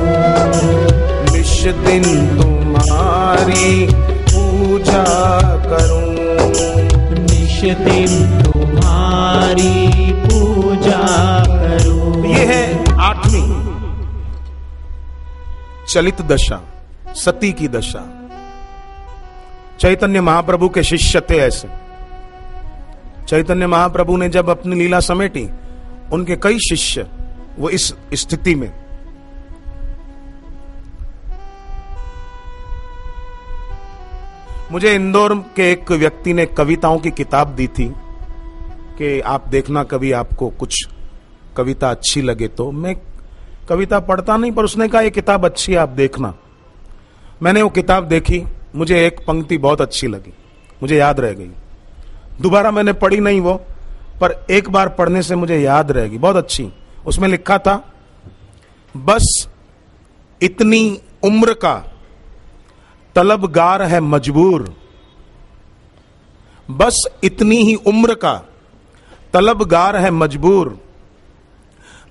निश दिन तुम्हारी पूजा करूं। निश दिन तुम्हारी पूजा करूं। ये है 8वीं चलित दशा, सती की दशा। चैतन्य महाप्रभु के शिष्य थे ऐसे। चैतन्य महाप्रभु ने जब अपनी लीला समेटी, उनके कई शिष्य वो इस स्थिति में। मुझे इंदौर के एक व्यक्ति ने कविताओं की किताब दी थी कि आप देखना कभी आपको कुछ कविता अच्छी लगे तो। मैं कविता पढ़ता नहीं, पर उसने कहा ये किताब अच्छी है, आप देखना। मैंने वो किताब देखी, मुझे एक पंक्ति बहुत अच्छी लगी, मुझे याद रह गई। दोबारा मैंने पढ़ी नहीं वो, पर एक बार पढ़ने से मुझे याद रहेगी, बहुत अच्छी। उसमें लिखा था, बस इतनी उम्र का तलबगार है मजबूर, बस इतनी ही उम्र का तलबगार है मजबूर,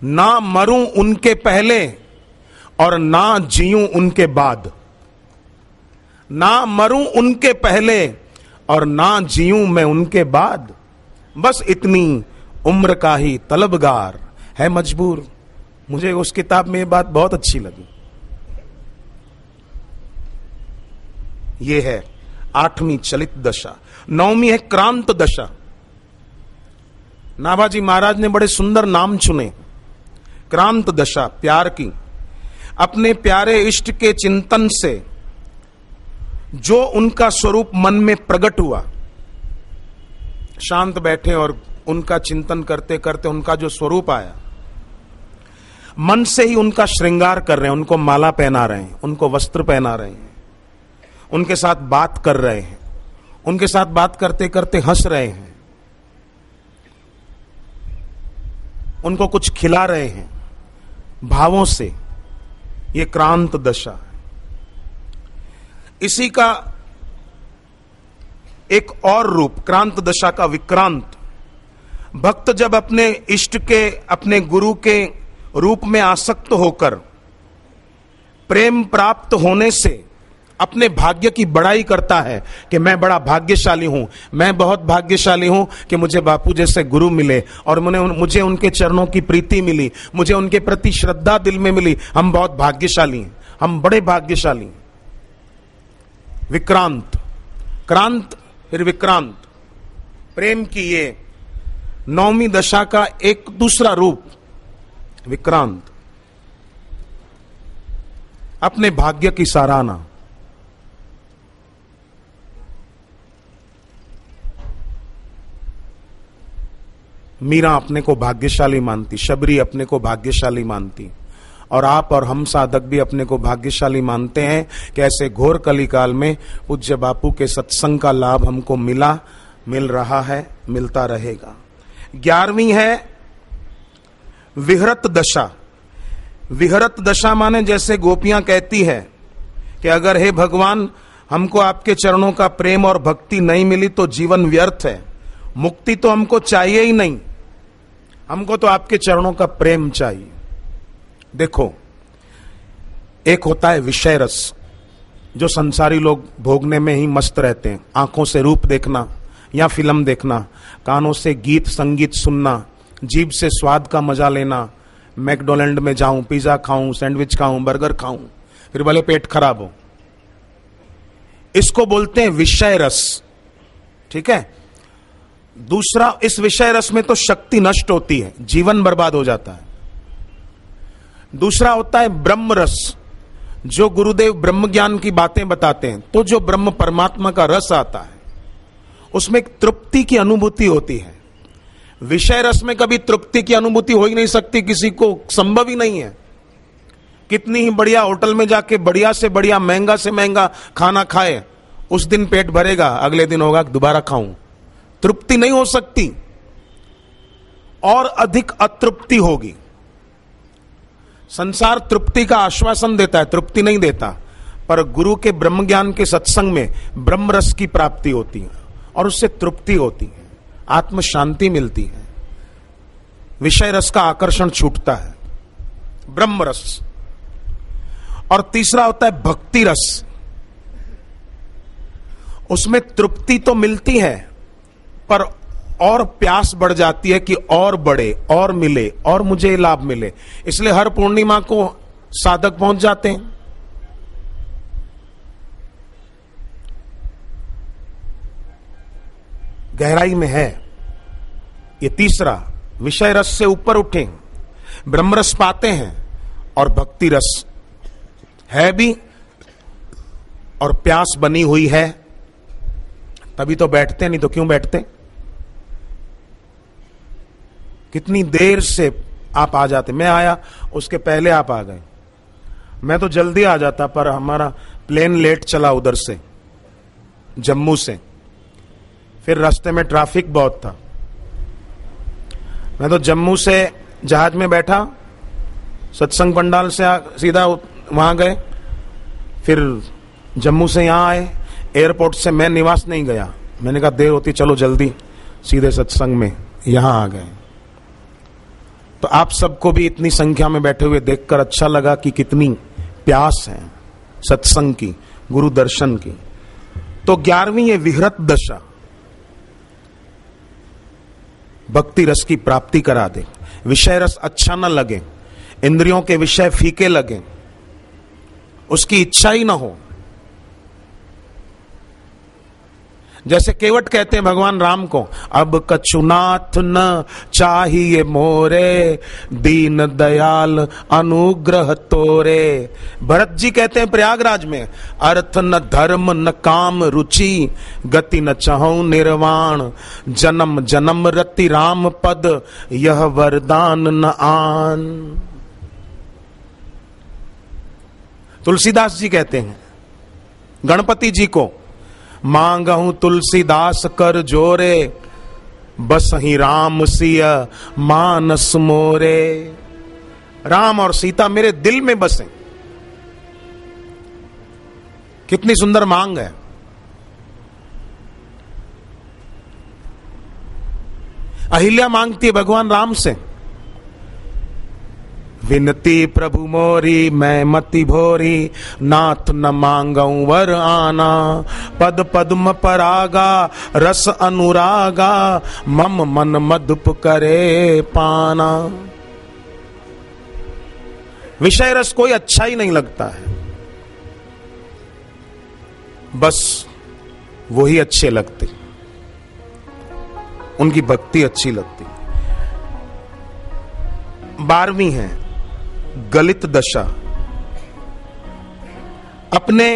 ना मरूं उनके पहले और ना जीऊं उनके बाद। ना मरूं उनके पहले और ना जीऊं मैं उनके बाद, बस इतनी उम्र का ही तलबगार है मजबूर। मुझे उस किताब में ये बात बहुत अच्छी लगी। ये है 8वीं चलित दशा। 9वीं है क्रांत दशा। नाभाजी महाराज ने बड़े सुंदर नाम चुने। क्रांत दशा, प्यार की। अपने प्यारे इष्ट के चिंतन से जो उनका स्वरूप मन में प्रकट हुआ, शांत बैठे और उनका चिंतन करते करते उनका जो स्वरूप आया, मन से ही उनका श्रृंगार कर रहे हैं, उनको माला पहना रहे हैं, उनको वस्त्र पहना रहे हैं, उनके साथ बात कर रहे हैं, उनके साथ बात करते करते हंस रहे हैं। उनको कुछ खिला रहे हैं भावों से, ये क्रांत दशा है। इसी का एक और रूप क्रांत दशा का विक्रांत। भक्त जब अपने इष्ट के, अपने गुरु के रूप में आसक्त होकर प्रेम प्राप्त होने से अपने भाग्य की बड़ाई करता है कि मैं बड़ा भाग्यशाली हूं, मैं बहुत भाग्यशाली हूं कि मुझे बापू जैसे गुरु मिले और मुझे उनके चरणों की प्रीति मिली, मुझे उनके प्रति श्रद्धा दिल में मिली, हम बहुत भाग्यशाली हैं, हम बड़े भाग्यशाली हैं। विक्रांत, क्रांत फिर विक्रांत, प्रेम की ये 9वीं दशा का एक दूसरा रूप विक्रांत। अपने भाग्य की सराहना। मीरा अपने को भाग्यशाली मानती, शबरी अपने को भाग्यशाली मानती, और आप और हम साधक भी अपने को भाग्यशाली मानते हैं कि ऐसे घोर कलिकाल में पूज्य बापू के सत्संग का लाभ हमको मिला, मिल रहा है, मिलता रहेगा। 11वीं है विहरत दशा। विहरत दशा माने जैसे गोपियां कहती है कि अगर हे भगवान हमको आपके चरणों का प्रेम और भक्ति नहीं मिली तो जीवन व्यर्थ है, मुक्ति तो हमको चाहिए ही नहीं, हमको तो आपके चरणों का प्रेम चाहिए। देखो, एक होता है विषय रस, जो संसारी लोग भोगने में ही मस्त रहते हैं, आंखों से रूप देखना या फिल्म देखना, कानों से गीत संगीत सुनना, जीभ से स्वाद का मजा लेना, मैकडोनल्ड में जाऊं, पिज्जा खाऊं, सैंडविच खाऊं, बर्गर खाऊं, फिर भले पेट खराब हो, इसको बोलते हैं विषय रस। ठीक है। दूसरा, इस विषय रस में तो शक्ति नष्ट होती है, जीवन बर्बाद हो जाता है। दूसरा होता है ब्रह्म रस, जो गुरुदेव ब्रह्म ज्ञान की बातें बताते हैं, तो जो ब्रह्म परमात्मा का रस आता है उसमें एक तृप्ति की अनुभूति होती है। विषय रस में कभी तृप्ति की अनुभूति हो ही नहीं सकती, किसी को संभव ही नहीं है। कितनी ही बढ़िया होटल में जाके बढ़िया से बढ़िया, महंगा से महंगा खाना खाए, उस दिन पेट भरेगा, अगले दिन होगा दोबारा खाऊं, तृप्ति नहीं हो सकती, और अधिक अतृप्ति होगी। संसार तृप्ति का आश्वासन देता है, तृप्ति नहीं देता, पर गुरु के ब्रह्म ज्ञान के सत्संग में ब्रह्म रस की प्राप्ति होती है और उससे तृप्ति होती है, आत्म शांति मिलती है, विषय रस का आकर्षण छूटता है, ब्रह्म रस। और तीसरा होता है भक्ति रस, उसमें तृप्ति तो मिलती है पर और प्यास बढ़ जाती है कि और बढ़े, और मिले, और मुझे लाभ मिले। इसलिए हर पूर्णिमा को साधक पहुंच जाते हैं। गहराई में है ये तीसरा, विषय रस से ऊपर उठे, ब्रह्म रस पाते हैं और भक्ति रस है भी, और प्यास बनी हुई है, तभी तो बैठते, नहीं तो क्यों बैठते। कितनी देर से आप आ जाते, मैं आया उसके पहले आप आ गए, मैं तो जल्दी आ जाता, पर हमारा प्लेन लेट चला उधर से, जम्मू से, फिर रास्ते में ट्रैफिक बहुत था। मैं तो जम्मू से जहाज में बैठा, सत्संग पंडाल से सीधा वहां गए, फिर जम्मू से यहां आए, एयरपोर्ट से मैं निवास नहीं गया, मैंने कहा देर होती, चलो जल्दी सीधे सत्संग में यहां आ गए। तो आप सबको भी इतनी संख्या में बैठे हुए देखकर अच्छा लगा कि कितनी प्यास है सत्संग की, गुरु दर्शन की। तो 11वीं ये विहरत दशा भक्ति रस की प्राप्ति करा दे, विषय रस अच्छा न लगे, इंद्रियों के विषय फीके लगे, उसकी इच्छा ही ना हो। जैसे केवट कहते हैं भगवान राम को, अब कछुनाथ न चाहिए मोरे, दीन दयाल अनुग्रह तोरे। भरत जी कहते हैं प्रयागराज में, अर्थ न धर्म न काम रुचि, गति न चाहूं निर्वाण, जन्म जन्म रति राम पद, यह वरदान न आन। तुलसीदास जी कहते हैं गणपति जी को, मांगहूं तुलसीदास कर जोरे, बस ही राम सिय मानस मोरे। राम और सीता मेरे दिल में बसे। कितनी सुंदर मांग है। अहिल्या मांगती है भगवान राम से, विनती प्रभु मोरी मैं मति भोरी, नाथ न मांगऊं वर आना, पद पद्म परागा रस अनुरागा, मम मन मधुप करे पाना। विषय रस कोई अच्छा ही नहीं लगता है, बस वही अच्छे लगते, उनकी भक्ति अच्छी लगती। 12वीं है गलित दशा। अपने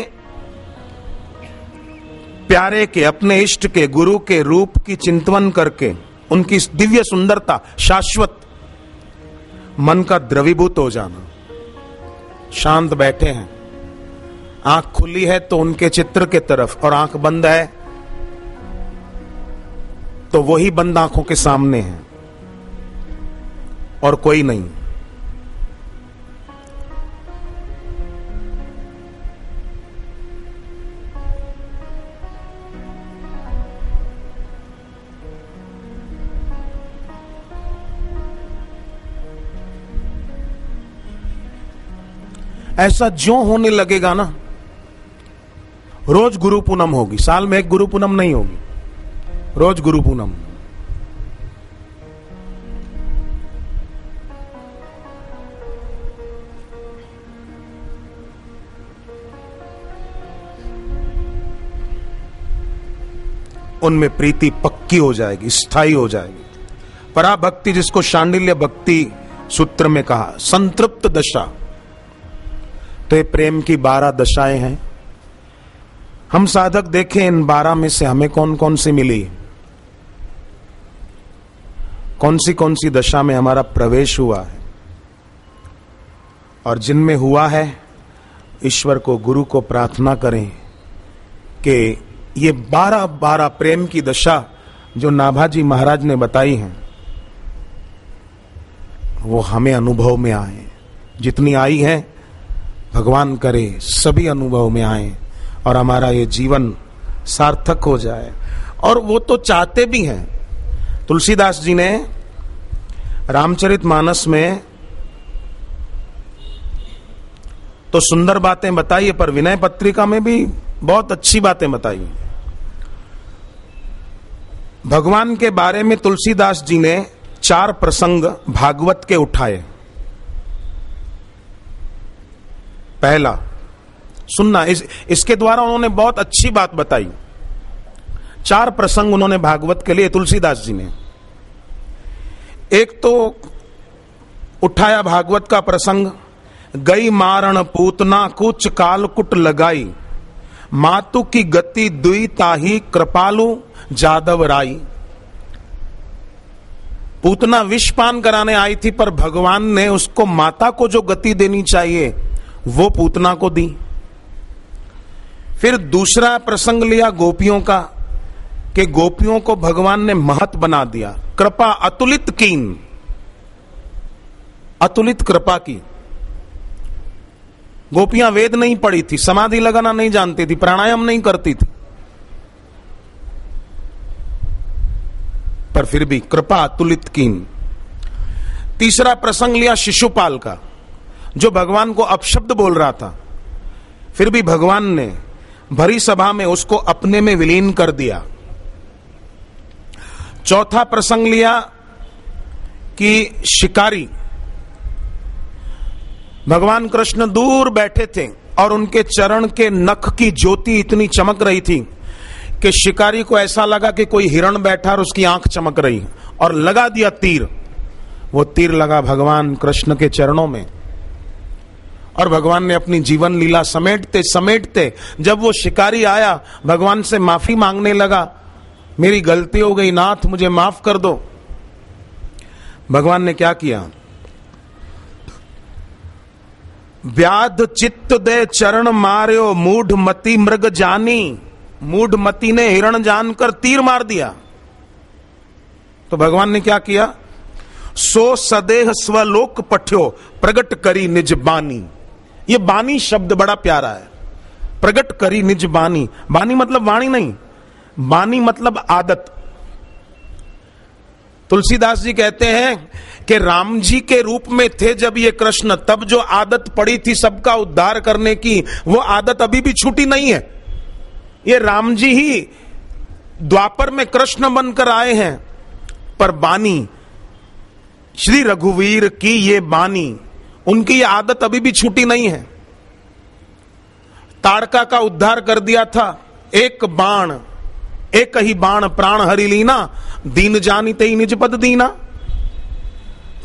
प्यारे के, अपने इष्ट के, गुरु के रूप की चिंतन करके उनकी दिव्य सुंदरता, शाश्वत मन का द्रवीभूत हो जाना। शांत बैठे हैं, आंख खुली है तो उनके चित्र के तरफ, और आंख बंद है तो वही बंद आंखों के सामने है और कोई नहीं। ऐसा जो होने लगेगा ना, रोज गुरु पूनम होगी, साल में एक गुरु पूनम नहीं होगी, रोज गुरु पूनम। उनमें प्रीति पक्की हो जाएगी, स्थायी हो जाएगी। पराभक्ति, जिसको शांडिल्य भक्ति सूत्र में कहा, संतृप्त दशा। तो ये प्रेम की 12 दशाएं हैं। हम साधक देखें इन 12 में से हमें कौन कौन सी मिली, कौन सी दशा में हमारा प्रवेश हुआ है। और जिनमें हुआ है, ईश्वर को, गुरु को प्रार्थना करें कि ये 12 प्रेम की दशा जो नाभाजी महाराज ने बताई हैं, वो हमें अनुभव में आए। जितनी आई है भगवान करे सभी अनुभव में आए और हमारा ये जीवन सार्थक हो जाए। और वो तो चाहते भी हैं। तुलसीदास जी ने रामचरितमानस में तो सुंदर बातें बताई है, पर विनय पत्रिका में भी बहुत अच्छी बातें बताई। भगवान के बारे में तुलसीदास जी ने 4 प्रसंग भागवत के उठाए। पहला सुनना, इसके द्वारा उन्होंने बहुत अच्छी बात बताई। 4 प्रसंग उन्होंने भागवत के लिए तुलसीदास जी ने। एक तो उठाया भागवत का प्रसंग, गई मारण पूतना कुछ कालकुट लगाई, मातु की गति दुई ताही कृपालु जादव राई। पूतना विष पान कराने आई थी, पर भगवान ने उसको माता को जो गति देनी चाहिए वो पूतना को दी। फिर दूसरा प्रसंग लिया गोपियों का, कि गोपियों को भगवान ने महत बना दिया, कृपा अतुलित कीन, अतुलित कृपा की। गोपियां वेद नहीं पढ़ी थी, समाधि लगाना नहीं जानती थी, प्राणायाम नहीं करती थी, पर फिर भी कृपा अतुलित कीन। तीसरा प्रसंग लिया शिशुपाल का, जो भगवान को अपशब्द बोल रहा था, फिर भी भगवान ने भरी सभा में उसको अपने में विलीन कर दिया। चौथा प्रसंग लिया कि शिकारी, भगवान कृष्ण दूर बैठे थे और उनके चरण के नख की ज्योति इतनी चमक रही थी कि शिकारी को ऐसा लगा कि कोई हिरण बैठा और उसकी आंख चमक रही, और लगा दिया तीर। वो तीर लगा भगवान कृष्ण के चरणों में, और भगवान ने अपनी जीवन लीला समेटते समेटते जब वो शिकारी आया, भगवान से माफी मांगने लगा, मेरी गलती हो गई नाथ, मुझे माफ कर दो। भगवान ने क्या किया, व्याध चित्त दे चरण मार्यो मूढ़ मति मृग जानी। मूढ़ मति ने हिरण जानकर तीर मार दिया। तो भगवान ने क्या किया? सो सदेह स्वलोक पठ्यो प्रगट करी निज बानी। ये बानी शब्द बड़ा प्यारा है। प्रगट करी निज बानी। बानी मतलब वाणी नहीं, बानी मतलब आदत। तुलसीदास जी कहते हैं कि राम जी के रूप में थे जब ये कृष्ण, तब जो आदत पड़ी थी सबका उद्धार करने की, वो आदत अभी भी छूटी नहीं है। ये राम जी ही द्वापर में कृष्ण बनकर आए हैं, पर बानी श्री रघुवीर की ये बानी, उनकी ये आदत अभी भी छूटी नहीं है। ताड़का का उद्धार कर दिया था, एक बाण, एक ही बाण प्राण हरि लीना, दीन जानिते ही निज पद दीना।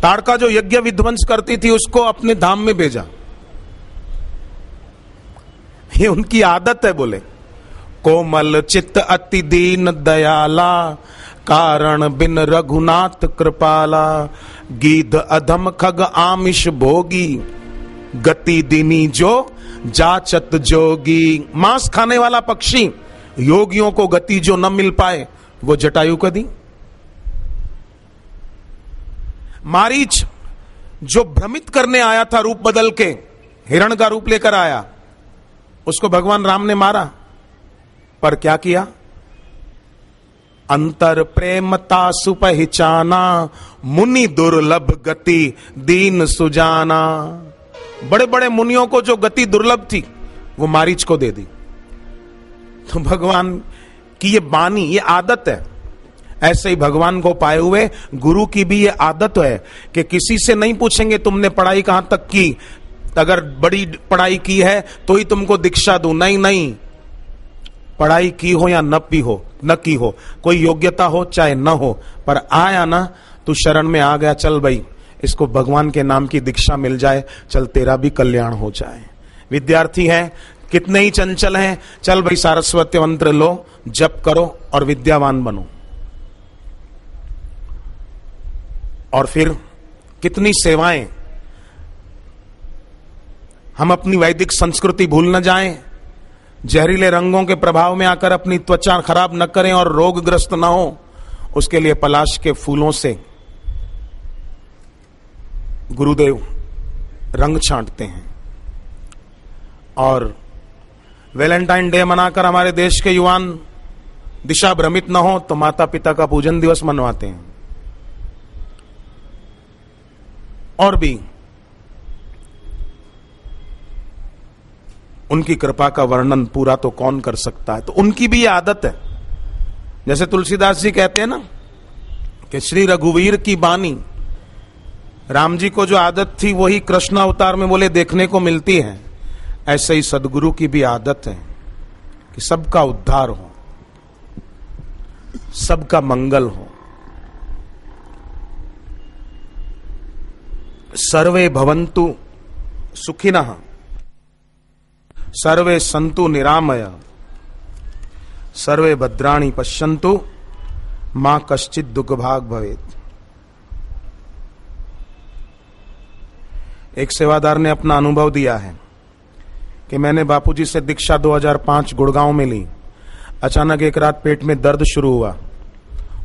ताड़का जो यज्ञ विध्वंस करती थी उसको अपने धाम में भेजा। ये उनकी आदत है। बोले कोमल चित्त अति दीन दयाला, कारण बिन रघुनाथ कृपाला। गीध अधम खग आमिष भोगी, गति दीनी जो जाचत जोगी। मांस खाने वाला पक्षी, योगियों को गति जो न मिल पाए वो जटायु को दी। मारीच जो भ्रमित करने आया था रूप बदल के, हिरण का रूप लेकर आया, उसको भगवान राम ने मारा। पर क्या किया? अंतर प्रेमता सुपहिचाना, मुनि दुर्लभ गति दीन सुजाना। बड़े बड़े मुनियों को जो गति दुर्लभ थी वो मारीच को दे दी। तो भगवान की ये बानी, ये आदत है। ऐसे ही भगवान को पाए हुए गुरु की भी ये आदत है कि किसी से नहीं पूछेंगे तुमने पढ़ाई कहां तक की, अगर बड़ी पढ़ाई की है तो ही तुमको दीक्षा दूं। नहीं नहीं, पढ़ाई की हो या न की हो, कोई योग्यता हो चाहे न हो, पर आया ना तू शरण में आ गया, चल भाई इसको भगवान के नाम की दीक्षा मिल जाए, चल तेरा भी कल्याण हो जाए। विद्यार्थी है, कितने ही चंचल हैं, चल भाई सारस्वत मंत्र लो, जप करो और विद्यावान बनो। और फिर कितनी सेवाएं। हम अपनी वैदिक संस्कृति भूल न जाएं, जहरीले रंगों के प्रभाव में आकर अपनी त्वचा खराब न करें और रोगग्रस्त न हो। उसके लिए पलाश के फूलों से गुरुदेव रंग छांटते हैं। और वैलेंटाइन डे मनाकर हमारे देश के युवान दिशा भ्रमित न हो तो माता पिता का पूजन दिवस मनवाते हैं। और भी उनकी कृपा का वर्णन पूरा तो कौन कर सकता है। तो उनकी भी ये आदत है। जैसे तुलसीदास जी कहते हैं ना कि श्री रघुवीर की बानी, राम जी को जो आदत थी वही कृष्ण अवतार में बोले देखने को मिलती है। ऐसे ही सदगुरु की भी आदत है कि सबका उद्धार हो, सबका मंगल हो। सर्वे भवन्तु सुखिनः, सर्वे सन्तु निरामय, सर्वे भद्राणि पश्यन्तु, मां कश्चित् दुख भाग भवेत्। एक सेवादार ने अपना अनुभव दिया है कि मैंने बापूजी से दीक्षा 2005 गुड़गांव में ली। अचानक एक रात पेट में दर्द शुरू हुआ।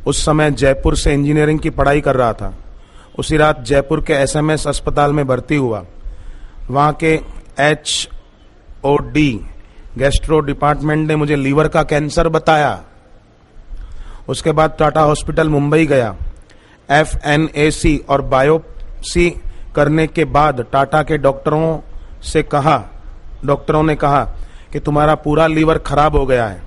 उस समय जयपुर से इंजीनियरिंग की पढ़ाई कर रहा था। उसी रात जयपुर के एसएमएस अस्पताल में भर्ती हुआ। वहां के HOD गैस्ट्रो डिपार्टमेंट ने मुझे लीवर का कैंसर बताया। उसके बाद टाटा हॉस्पिटल मुंबई गया। FNAC और बायोप्सी करने के बाद टाटा के डॉक्टरों ने कहा कि तुम्हारा पूरा लीवर खराब हो गया है,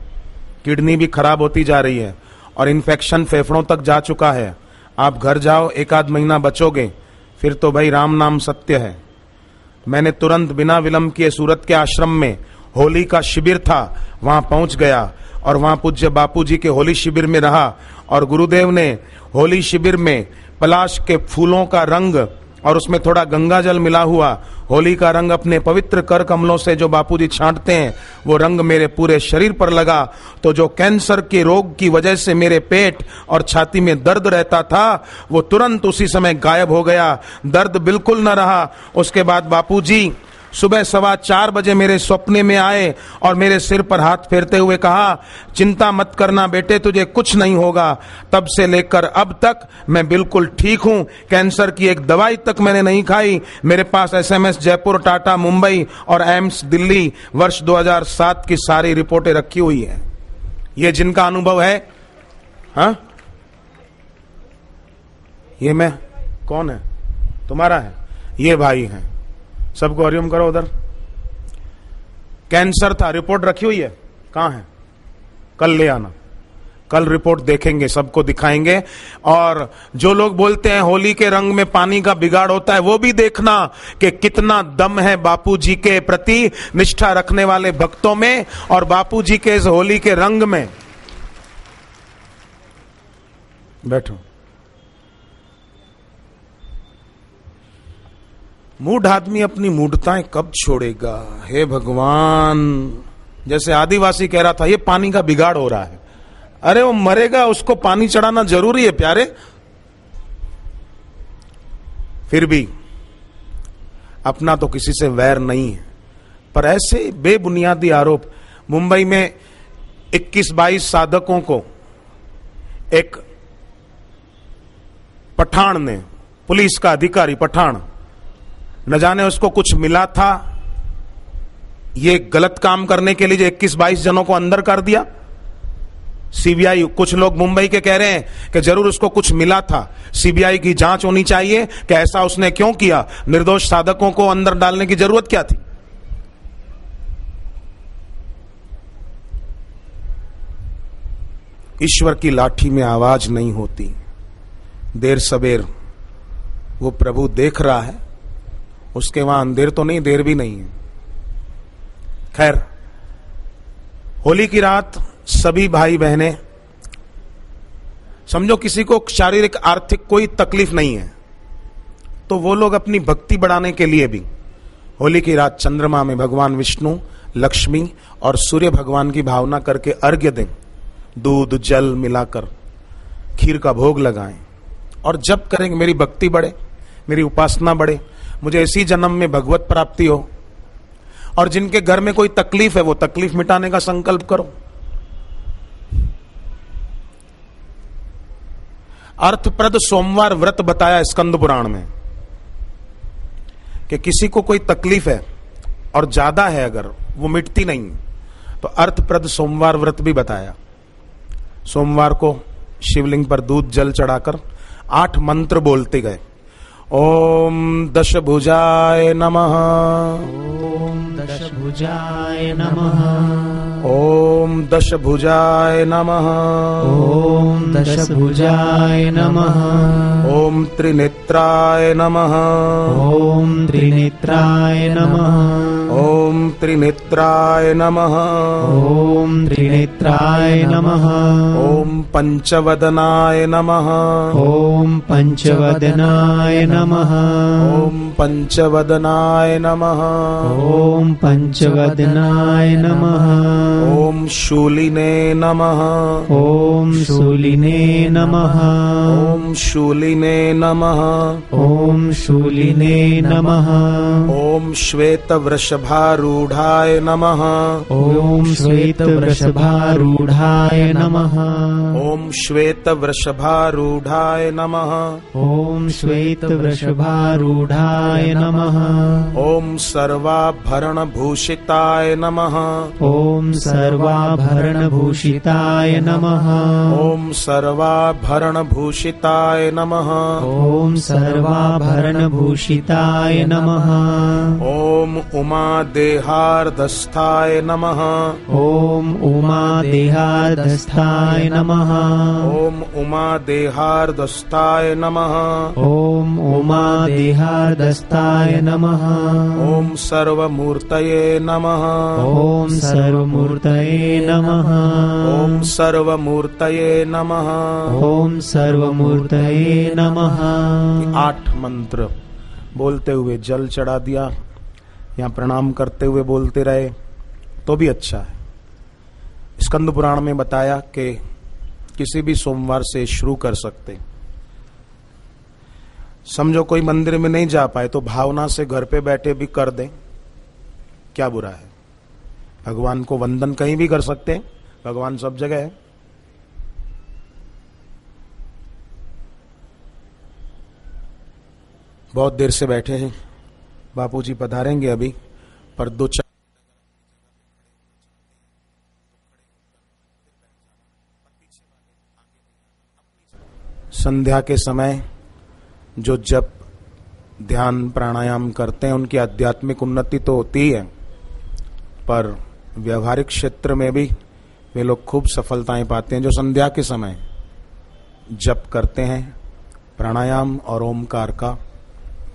किडनी भी खराब होती जा रही है और इन्फेक्शन फेफड़ों तक जा चुका है। आप घर जाओ, 1-8 महीना बचोगे, फिर तो भाई राम नाम सत्य है। मैंने तुरंत बिना विलंब किए सूरत के आश्रम में होली का शिविर था, वहां पहुंच गया और वहां पूज्य बापूजी के होली शिविर में रहा। और गुरुदेव ने होली शिविर में पलाश के फूलों का रंग और उसमें थोड़ा गंगा जल मिला हुआ होली का रंग अपने पवित्र कर कमलों से जो बापूजी छांटते हैं, वो रंग मेरे पूरे शरीर पर लगा। तो जो कैंसर के रोग की वजह से मेरे पेट और छाती में दर्द रहता था, वो तुरंत उसी समय गायब हो गया। दर्द बिल्कुल न रहा। उसके बाद बापूजी सुबह 4:15 बजे मेरे सपने में आए और मेरे सिर पर हाथ फेरते हुए कहा, चिंता मत करना बेटे, तुझे कुछ नहीं होगा। तब से लेकर अब तक मैं बिल्कुल ठीक हूं। कैंसर की एक दवाई तक मैंने नहीं खाई। मेरे पास SMS जयपुर, टाटा मुंबई और एम्स दिल्ली वर्ष 2007 की सारी रिपोर्टें रखी हुई है। ये जिनका अनुभव है, हाँ, ये मैं कौन है? तुम्हारा है? ये भाई हैं। सबको हरिओम करो। उधर कैंसर था, रिपोर्ट रखी हुई है, कहां है? कल ले आना, कल रिपोर्ट देखेंगे, सबको दिखाएंगे। और जो लोग बोलते हैं होली के रंग में पानी का बिगाड़ होता है, वो भी देखना कि कितना दम है बापू जी के प्रति निष्ठा रखने वाले भक्तों में और बापू जी के इस होली के रंग में। बैठो। मूढ़ आदमी अपनी मूढ़ताएं कब छोड़ेगा? हे भगवान, जैसे आदिवासी कह रहा था, ये पानी का बिगाड़ हो रहा है। अरे वो मरेगा, उसको पानी चढ़ाना जरूरी है प्यारे। फिर भी अपना तो किसी से वैर नहीं है, पर ऐसे बेबुनियादी आरोप। मुंबई में 21-22 साधकों को एक पठान ने, पुलिस का अधिकारी पठान, न जाने उसको कुछ मिला था ये गलत काम करने के लिए, जो 21-22 जनों को अंदर कर दिया। सीबीआई, कुछ लोग मुंबई के कह रहे हैं कि जरूर उसको कुछ मिला था, सीबीआई की जांच होनी चाहिए कि ऐसा उसने क्यों किया, निर्दोष साधकों को अंदर डालने की जरूरत क्या थी। ईश्वर की लाठी में आवाज नहीं होती, देर सबेर वो प्रभु देख रहा है, उसके वहां अंधेर तो नहीं, देर भी नहीं है। खैर, होली की रात सभी भाई बहनें, समझो किसी को शारीरिक आर्थिक कोई तकलीफ नहीं है, तो वो लोग अपनी भक्ति बढ़ाने के लिए भी होली की रात चंद्रमा में भगवान विष्णु, लक्ष्मी और सूर्य भगवान की भावना करके अर्घ्य दें, दूध जल मिलाकर खीर का भोग लगाएं और जब करेंगे मेरी भक्ति बढ़े, मेरी उपासना बढ़े, मुझे इसी जन्म में भगवत प्राप्ति हो। और जिनके घर में कोई तकलीफ है वो तकलीफ मिटाने का संकल्प करो। अर्थप्रद सोमवार व्रत बताया स्कंद पुराण में कि किसी को कोई तकलीफ है और ज्यादा है, अगर वो मिटती नहीं, तो अर्थप्रद सोमवार व्रत भी बताया। सोमवार को शिवलिंग पर दूध जल चढ़ाकर 8 मंत्र बोलते गए। ओम दशभुजाय नमः, ओम दशभुजाय नमः, ओम दशभुजाय नमः, ओम दशभुजाय नमः, ओम त्रिनेत्राय नमः, ओम त्रिनेत्राय नमः, ओम त्रिनेत्राय नमः, ओम त्रिनेत्राय नमः, ओम पंचवदनाय नमः, ओम पंचवदनाय नमः, ओम पंचवदनाय नमः, ओम पंचवदनाय नमः, ओम शूलिने नमः, ओम शूलिने नमः, ओम शूलिने नमः, ओम शूलिने नमः, ओम श्वेत वृषभारूढ़ाय नमः, ओम श्वेत वृषभारूढ़ाय नमः, ओम श्वेत वृषभारूढ़ाय नमः, ओम श्वेत वृषभारूढ़ाय नमः, ओम सर्वाभरण भूषिताय नमः, ओम सर्वाभरण भूषिताय नमः, ओम सर्वाभरण भूषिताय नमः, ओम सर्वाभरण भूषिताय नमः, ओम उमा देहार्दस्थाय नमः, ओम उमा देहार्दस्थाय नमः, ओम उमा देहार्दस्थाय नमः, ओम उमा देहार्दस्थाय नमः, ओम सर्वमूर्तये नमः, ओम सर्वमूर्तये नमः, ओम सर्वमूर्तये नमः। ओम सर्वमूर्तये नमः। 8 मंत्र बोलते हुए जल चढ़ा दिया या प्रणाम करते हुए बोलते रहे तो भी अच्छा है। स्कंद पुराण में बताया कि किसी भी सोमवार से शुरू कर सकते। समझो कोई मंदिर में नहीं जा पाए तो भावना से घर पे बैठे भी कर दें क्या बुरा है? भगवान को वंदन कहीं भी कर सकते हैं, भगवान सब जगह है। बहुत देर से बैठे हैं, बापूजी पधारेंगे अभी, पर 2-4 संध्या के समय जो जप ध्यान प्राणायाम करते हैं उनकी आध्यात्मिक उन्नति तो होती है, पर व्यवहारिक क्षेत्र में भी वे लोग खूब सफलताएं पाते हैं जो संध्या के समय जप करते हैं, प्राणायाम और ओमकार का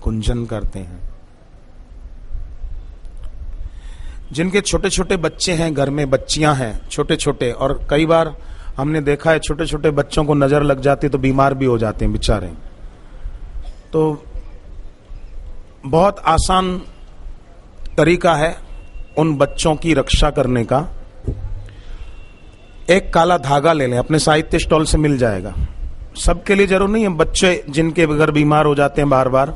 गुंजन करते हैं। जिनके छोटे छोटे बच्चे हैं, घर में बच्चियां हैं छोटे छोटे, और कई बार हमने देखा है छोटे छोटे बच्चों को नजर लग जाती तो बीमार भी हो जाते हैं बेचारे, तो बहुत आसान तरीका है उन बच्चों की रक्षा करने का। एक काला धागा ले लें, अपने साहित्य स्टॉल से मिल जाएगा, सबके लिए जरूर नहीं है, बच्चे जिनके घर बीमार हो जाते हैं बार बार,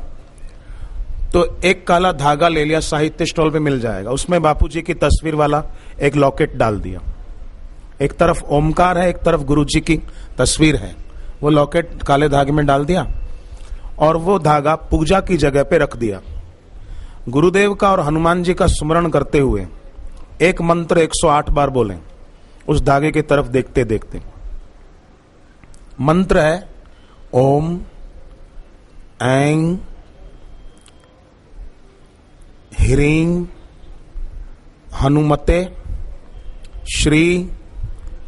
तो एक काला धागा ले लिया, साहित्य स्टॉल पे मिल जाएगा, उसमें बापूजी की तस्वीर वाला एक लॉकेट डाल दिया, एक तरफ ओमकार है, एक तरफ गुरुजी की तस्वीर है, वो लॉकेट काले धागे में डाल दिया और वो धागा पूजा की जगह पे रख दिया। गुरुदेव का और हनुमान जी का स्मरण करते हुए एक मंत्र 108 बार बोलें उस धागे की तरफ देखते देखते। मंत्र है ओम ऐं ह्रीं हनुमते श्री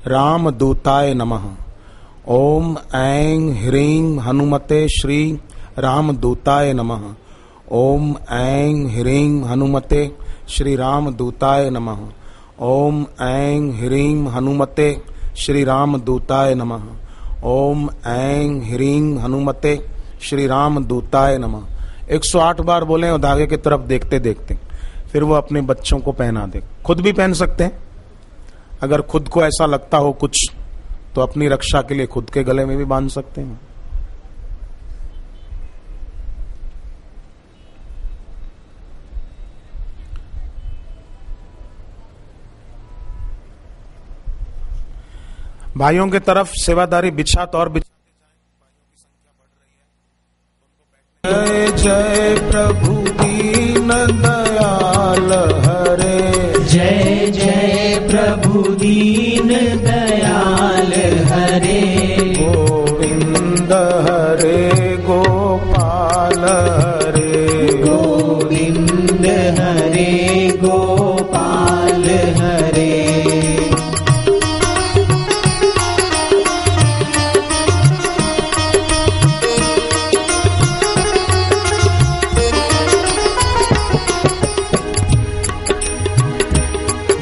रामदूताय नमः। ओम ऐं ह्रीं हनुमते श्री रामदूताय नमः। ओम ऐं ह्रीं हनुमते श्री रामदूताय नमः। ओम ऐं ह्रीं हनुमते श्री रामदूताय नमः। ओम ऐं ह्रीं हनुमते श्री रामदूताय नमः। 108 बार बोलें और धागे की तरफ देखते देखते, फिर वो अपने बच्चों को पहना दे। खुद भी पहन सकते हैं, अगर खुद को ऐसा लगता हो कुछ तो अपनी रक्षा के लिए खुद के गले में भी बांध सकते हैं। भाइयों की तरफ सेवादारी बिछात और बिछाते जाएं, भाइयों की संख्या बढ़ रही है। जय जय प्रभु दीन दयाल हरे, जय जय प्रभु दीन दयाल हरे। गोविंद हरे गोपाल हरे, गोविंद हरे गोपाल हरे।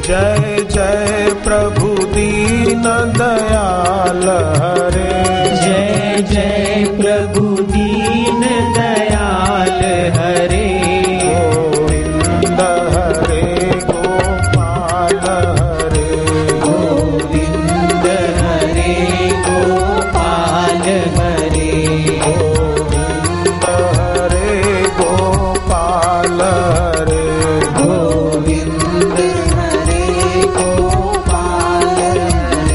जय जय प्रभु दीन दयाल हरे, जय जय प्रभु दीन दयाल हरे। गोविंद हरे गोपाल हरे, गोविंद हरे गोपाल हरे। गोविंद हरे गोपाल हरे, गोविंद हरे गोपाल हरे।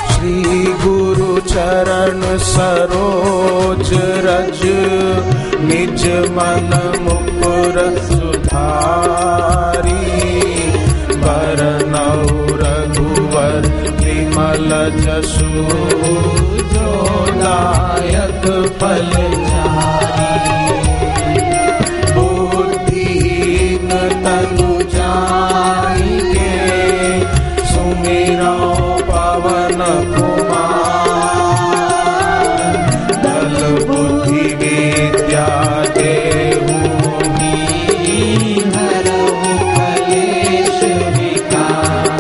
श्री गुरु चरण सरोज रज, निज मन मुकुर सुधारी। बरनउँ रघुवर विमल जसु, जो दायक फल चारी। बुद्धिहीन तनु जानिके, सुमिरौ पवन कुमार। बल बुद्धि विद्या देहु हरहु कलेश विकार।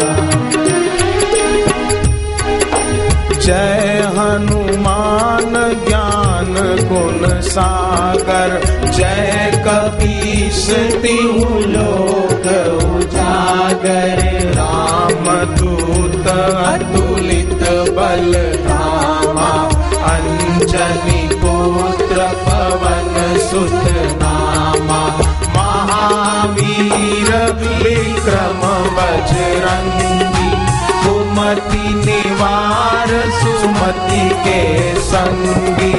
जय हनुमान जय कपीस तिहु लोक उजागर। रामदूत अतुलित बल धामा, अंजनी पुत्र पवन सुत नामा। महावीर विक्रम बजरंगी, कुमति निवार सुमति के संगी।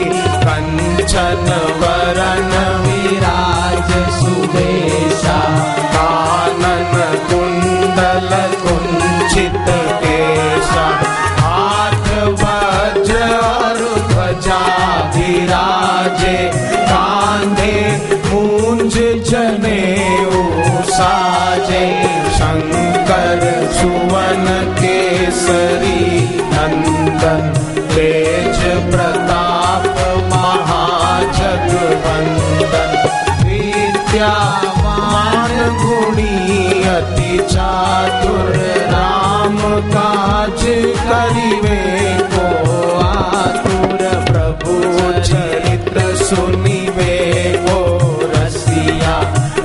कंचन वरण विराज सुबेशा, कानन कुंडल कुंचित केशा। हाथ वज्र और ध्वजा विराजे, कांधे मूंज जनेऊ साजे। शंकर सुवन केसरी नंदन, तेज प्रताप महाजगवंदन। विद्यावान गुणी अति चातुर, राम काज करिवे को आतुर। प्रभु चरित्र सुनिवे को रसिया,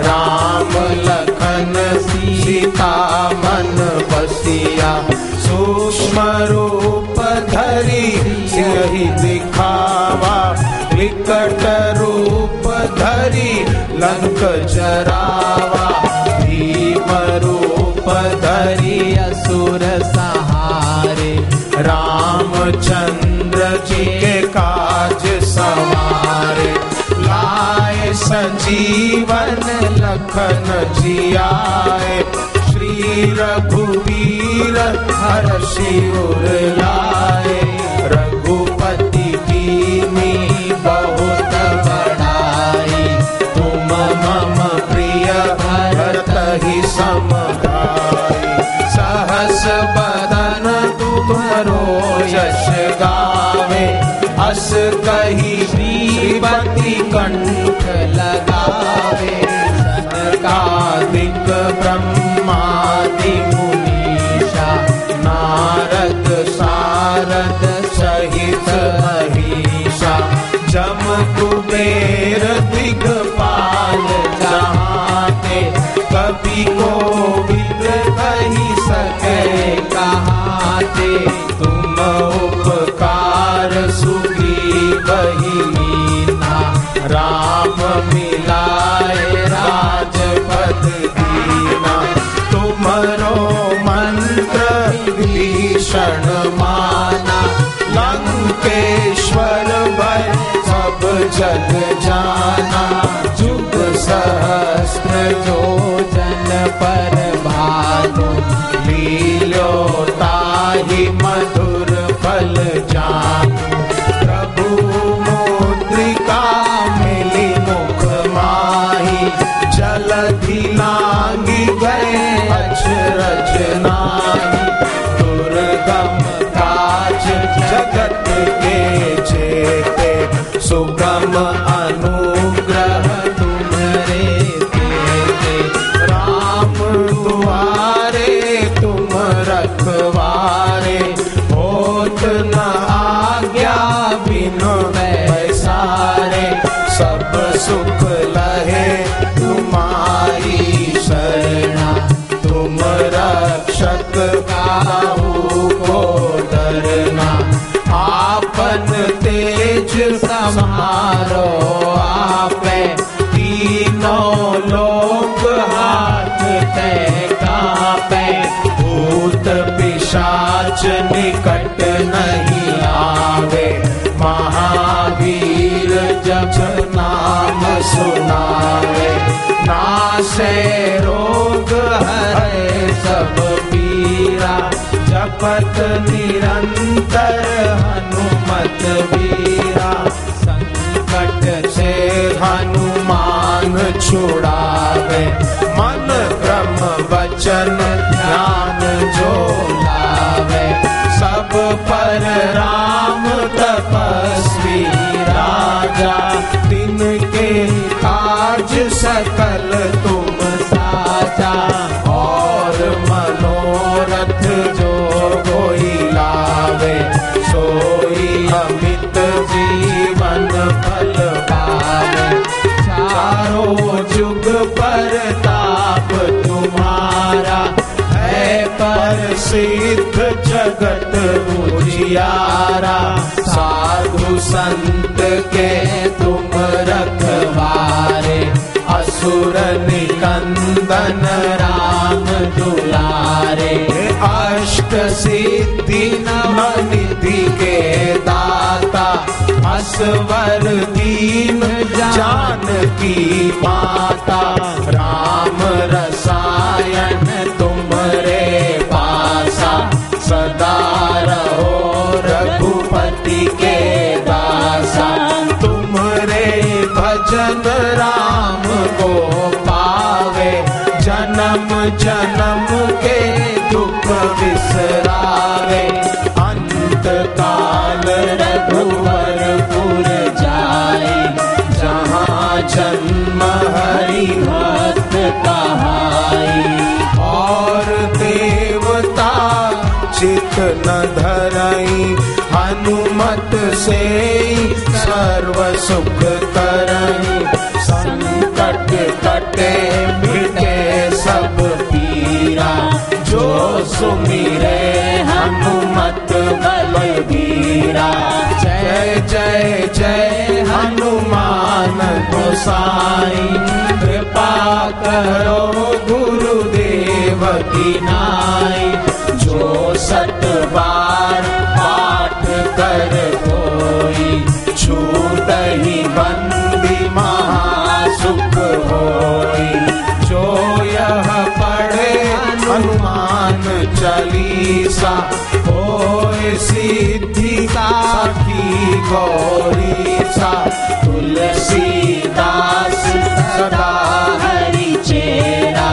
राम लखन सीता मन बसिया। सूक्ष्म रूप धरि सियहि दिखावा, विकट रूप धरि लंक जरावा। भीम रूप धरि असुर सहारे, रामचंद्र जी के काज सवारे। लाए संजीवन लखन जियाए, श्री रघुवीर हर्षि उर लाए। रघुपति कीन्ही बहुत बड़ाई, तुम मम प्रिय भरतहि सम भाई। सहस बदन तुमरो यश गावे, अस कहि श्रीपति कंठ लगावे। सनकादिक ब्रह्मादि मुनीषा, नारद सारद सहित महिषा। जम कुबेर दिगपाल जहाते, कवि कोविद कहि सके कहाते। तुम उपकार सुग्रीवहि मीना, राम मिलाए राजपद दीना। तुमरो मंत्र भीषण माना, लंकेश्वर भय सब जग जाना। जुग सहस्त्र जो जन पर भानु, लील्यो ताहि मधुर फल जानु। प्रभु मुद्रिका मिली मुख माही, जलधि लांगी गए अचरज नाहि। दुर्गम काज जगत के जेते, सुगम अनुग्रह तुम्हारे देते। राम दुआरे तुम रखवारे, होत न आज्ञा बिनु पैसारे। सब सुख लहे तुम्हारी शरणा, तुम रक्षक काहू को डरना। आपन तेज समारो आपे, तीनों लोक हाथ ते कापे। भूत पिशाच निकट नहीं आवे, महावीर जप नाम सुनावे। नासे रोग हरे सब पीरा, जपत निरंतर हनुमत वीरा। संकट से हनुमान छुड़ावे, मन क्रम वचन ध्यान जो लावे। सब पर राम तपस्वी राजा, तिनके काज सकल तुम साजा। और मनोरथ जो कोई लावे, सोई अमित जीवन फल पावे। प्रताप तुम्हारा है प्रसिद्ध जगत उजियारा। साधु संत के तुम रखवारे असुर निकंदन राम दुलारे। अष्ट सिद्धि नवनिधि के दाता असवर दीन जानकी माता। राम रसायन तुमरे पासा सदा रहो रघुपति के दासा। तुमरे भजन राम को पावे जन्म जन्म के दुख बिसरावे। अंत काल रघुवरपुर जाए जहाँ जन्म हरि भक्त कहाई। और देवता चित न धरई हनुमत से सर्व सुख करई। संकट कटे मिटे सब पीरा जो सुमिरे हनुमत बलबीरा। जय जय जय हनुमान गोसाई कृपा करो गुरुदेव की नाई। जो सत बार पाठ कर कोई छूटहि बंदी महासुख होई। जो यह पढ़े हनुमान चालीसा होए सिद्धि साखी गौरीसा। तुलसीदास सदा हरि चेरा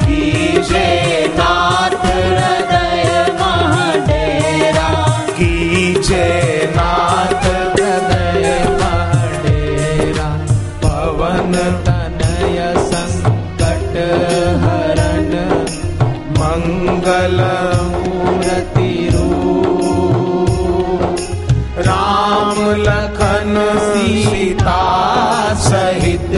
कीजे नाथ हृदय महडेरा। कीजे नाथ हृदय महडेरा। पवन तनय संकट हरण मंगल मूर्ति रूप। राम लखन सीता सहित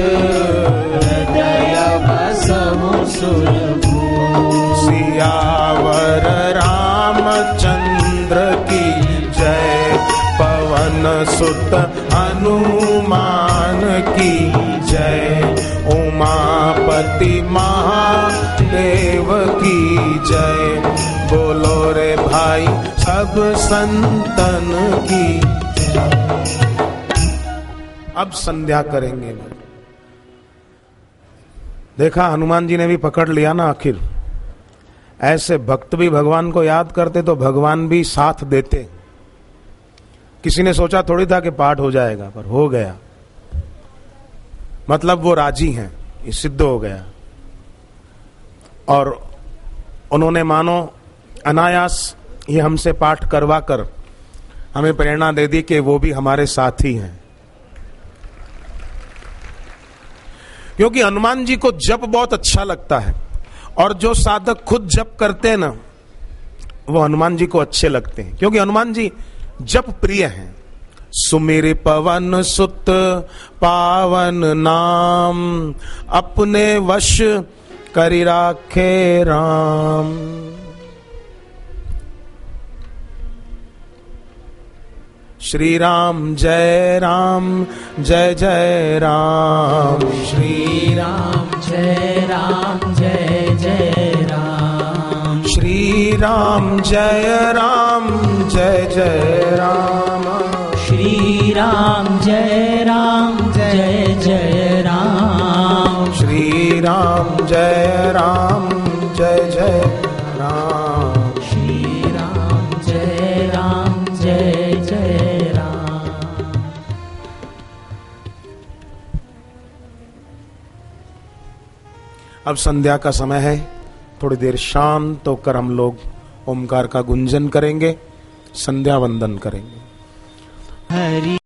हृदय बसहु सुरभूप। सियावर रामचंद्र की जय। पवन सुत हनुमान की जय। उमापति महादेव की जय। बोलो रे भाई सब संतन की जय। अब संध्या करेंगे। देखा हनुमान जी ने भी पकड़ लिया ना आखिर। ऐसे भक्त भी भगवान को याद करते तो भगवान भी साथ देते। किसी ने सोचा थोड़ी था कि पाठ हो जाएगा, पर हो गया। मतलब वो राजी हैं, ये सिद्ध हो गया। और उन्होंने मानो अनायास ये हमसे पाठ करवा कर हमें प्रेरणा दे दी कि वो भी हमारे साथ ही हैं। क्योंकि हनुमान जी को जप बहुत अच्छा लगता है और जो साधक खुद जप करते हैं ना वो हनुमान जी को अच्छे लगते हैं, क्योंकि हनुमान जी जप प्रिय हैं। सुमिर पवन सुत पावन नाम अपने वश करि राखे राम। श्री राम जय जय राम। श्री राम जय जय राम। श्री राम जय जय राम। श्री राम जय जय राम। श्री राम जय जय राम। श्री राम जय जय राम। अब संध्या का समय है, थोड़ी देर शांत होकर हम लोग ओमकार का गुंजन करेंगे, संध्या वंदन करेंगे। हरि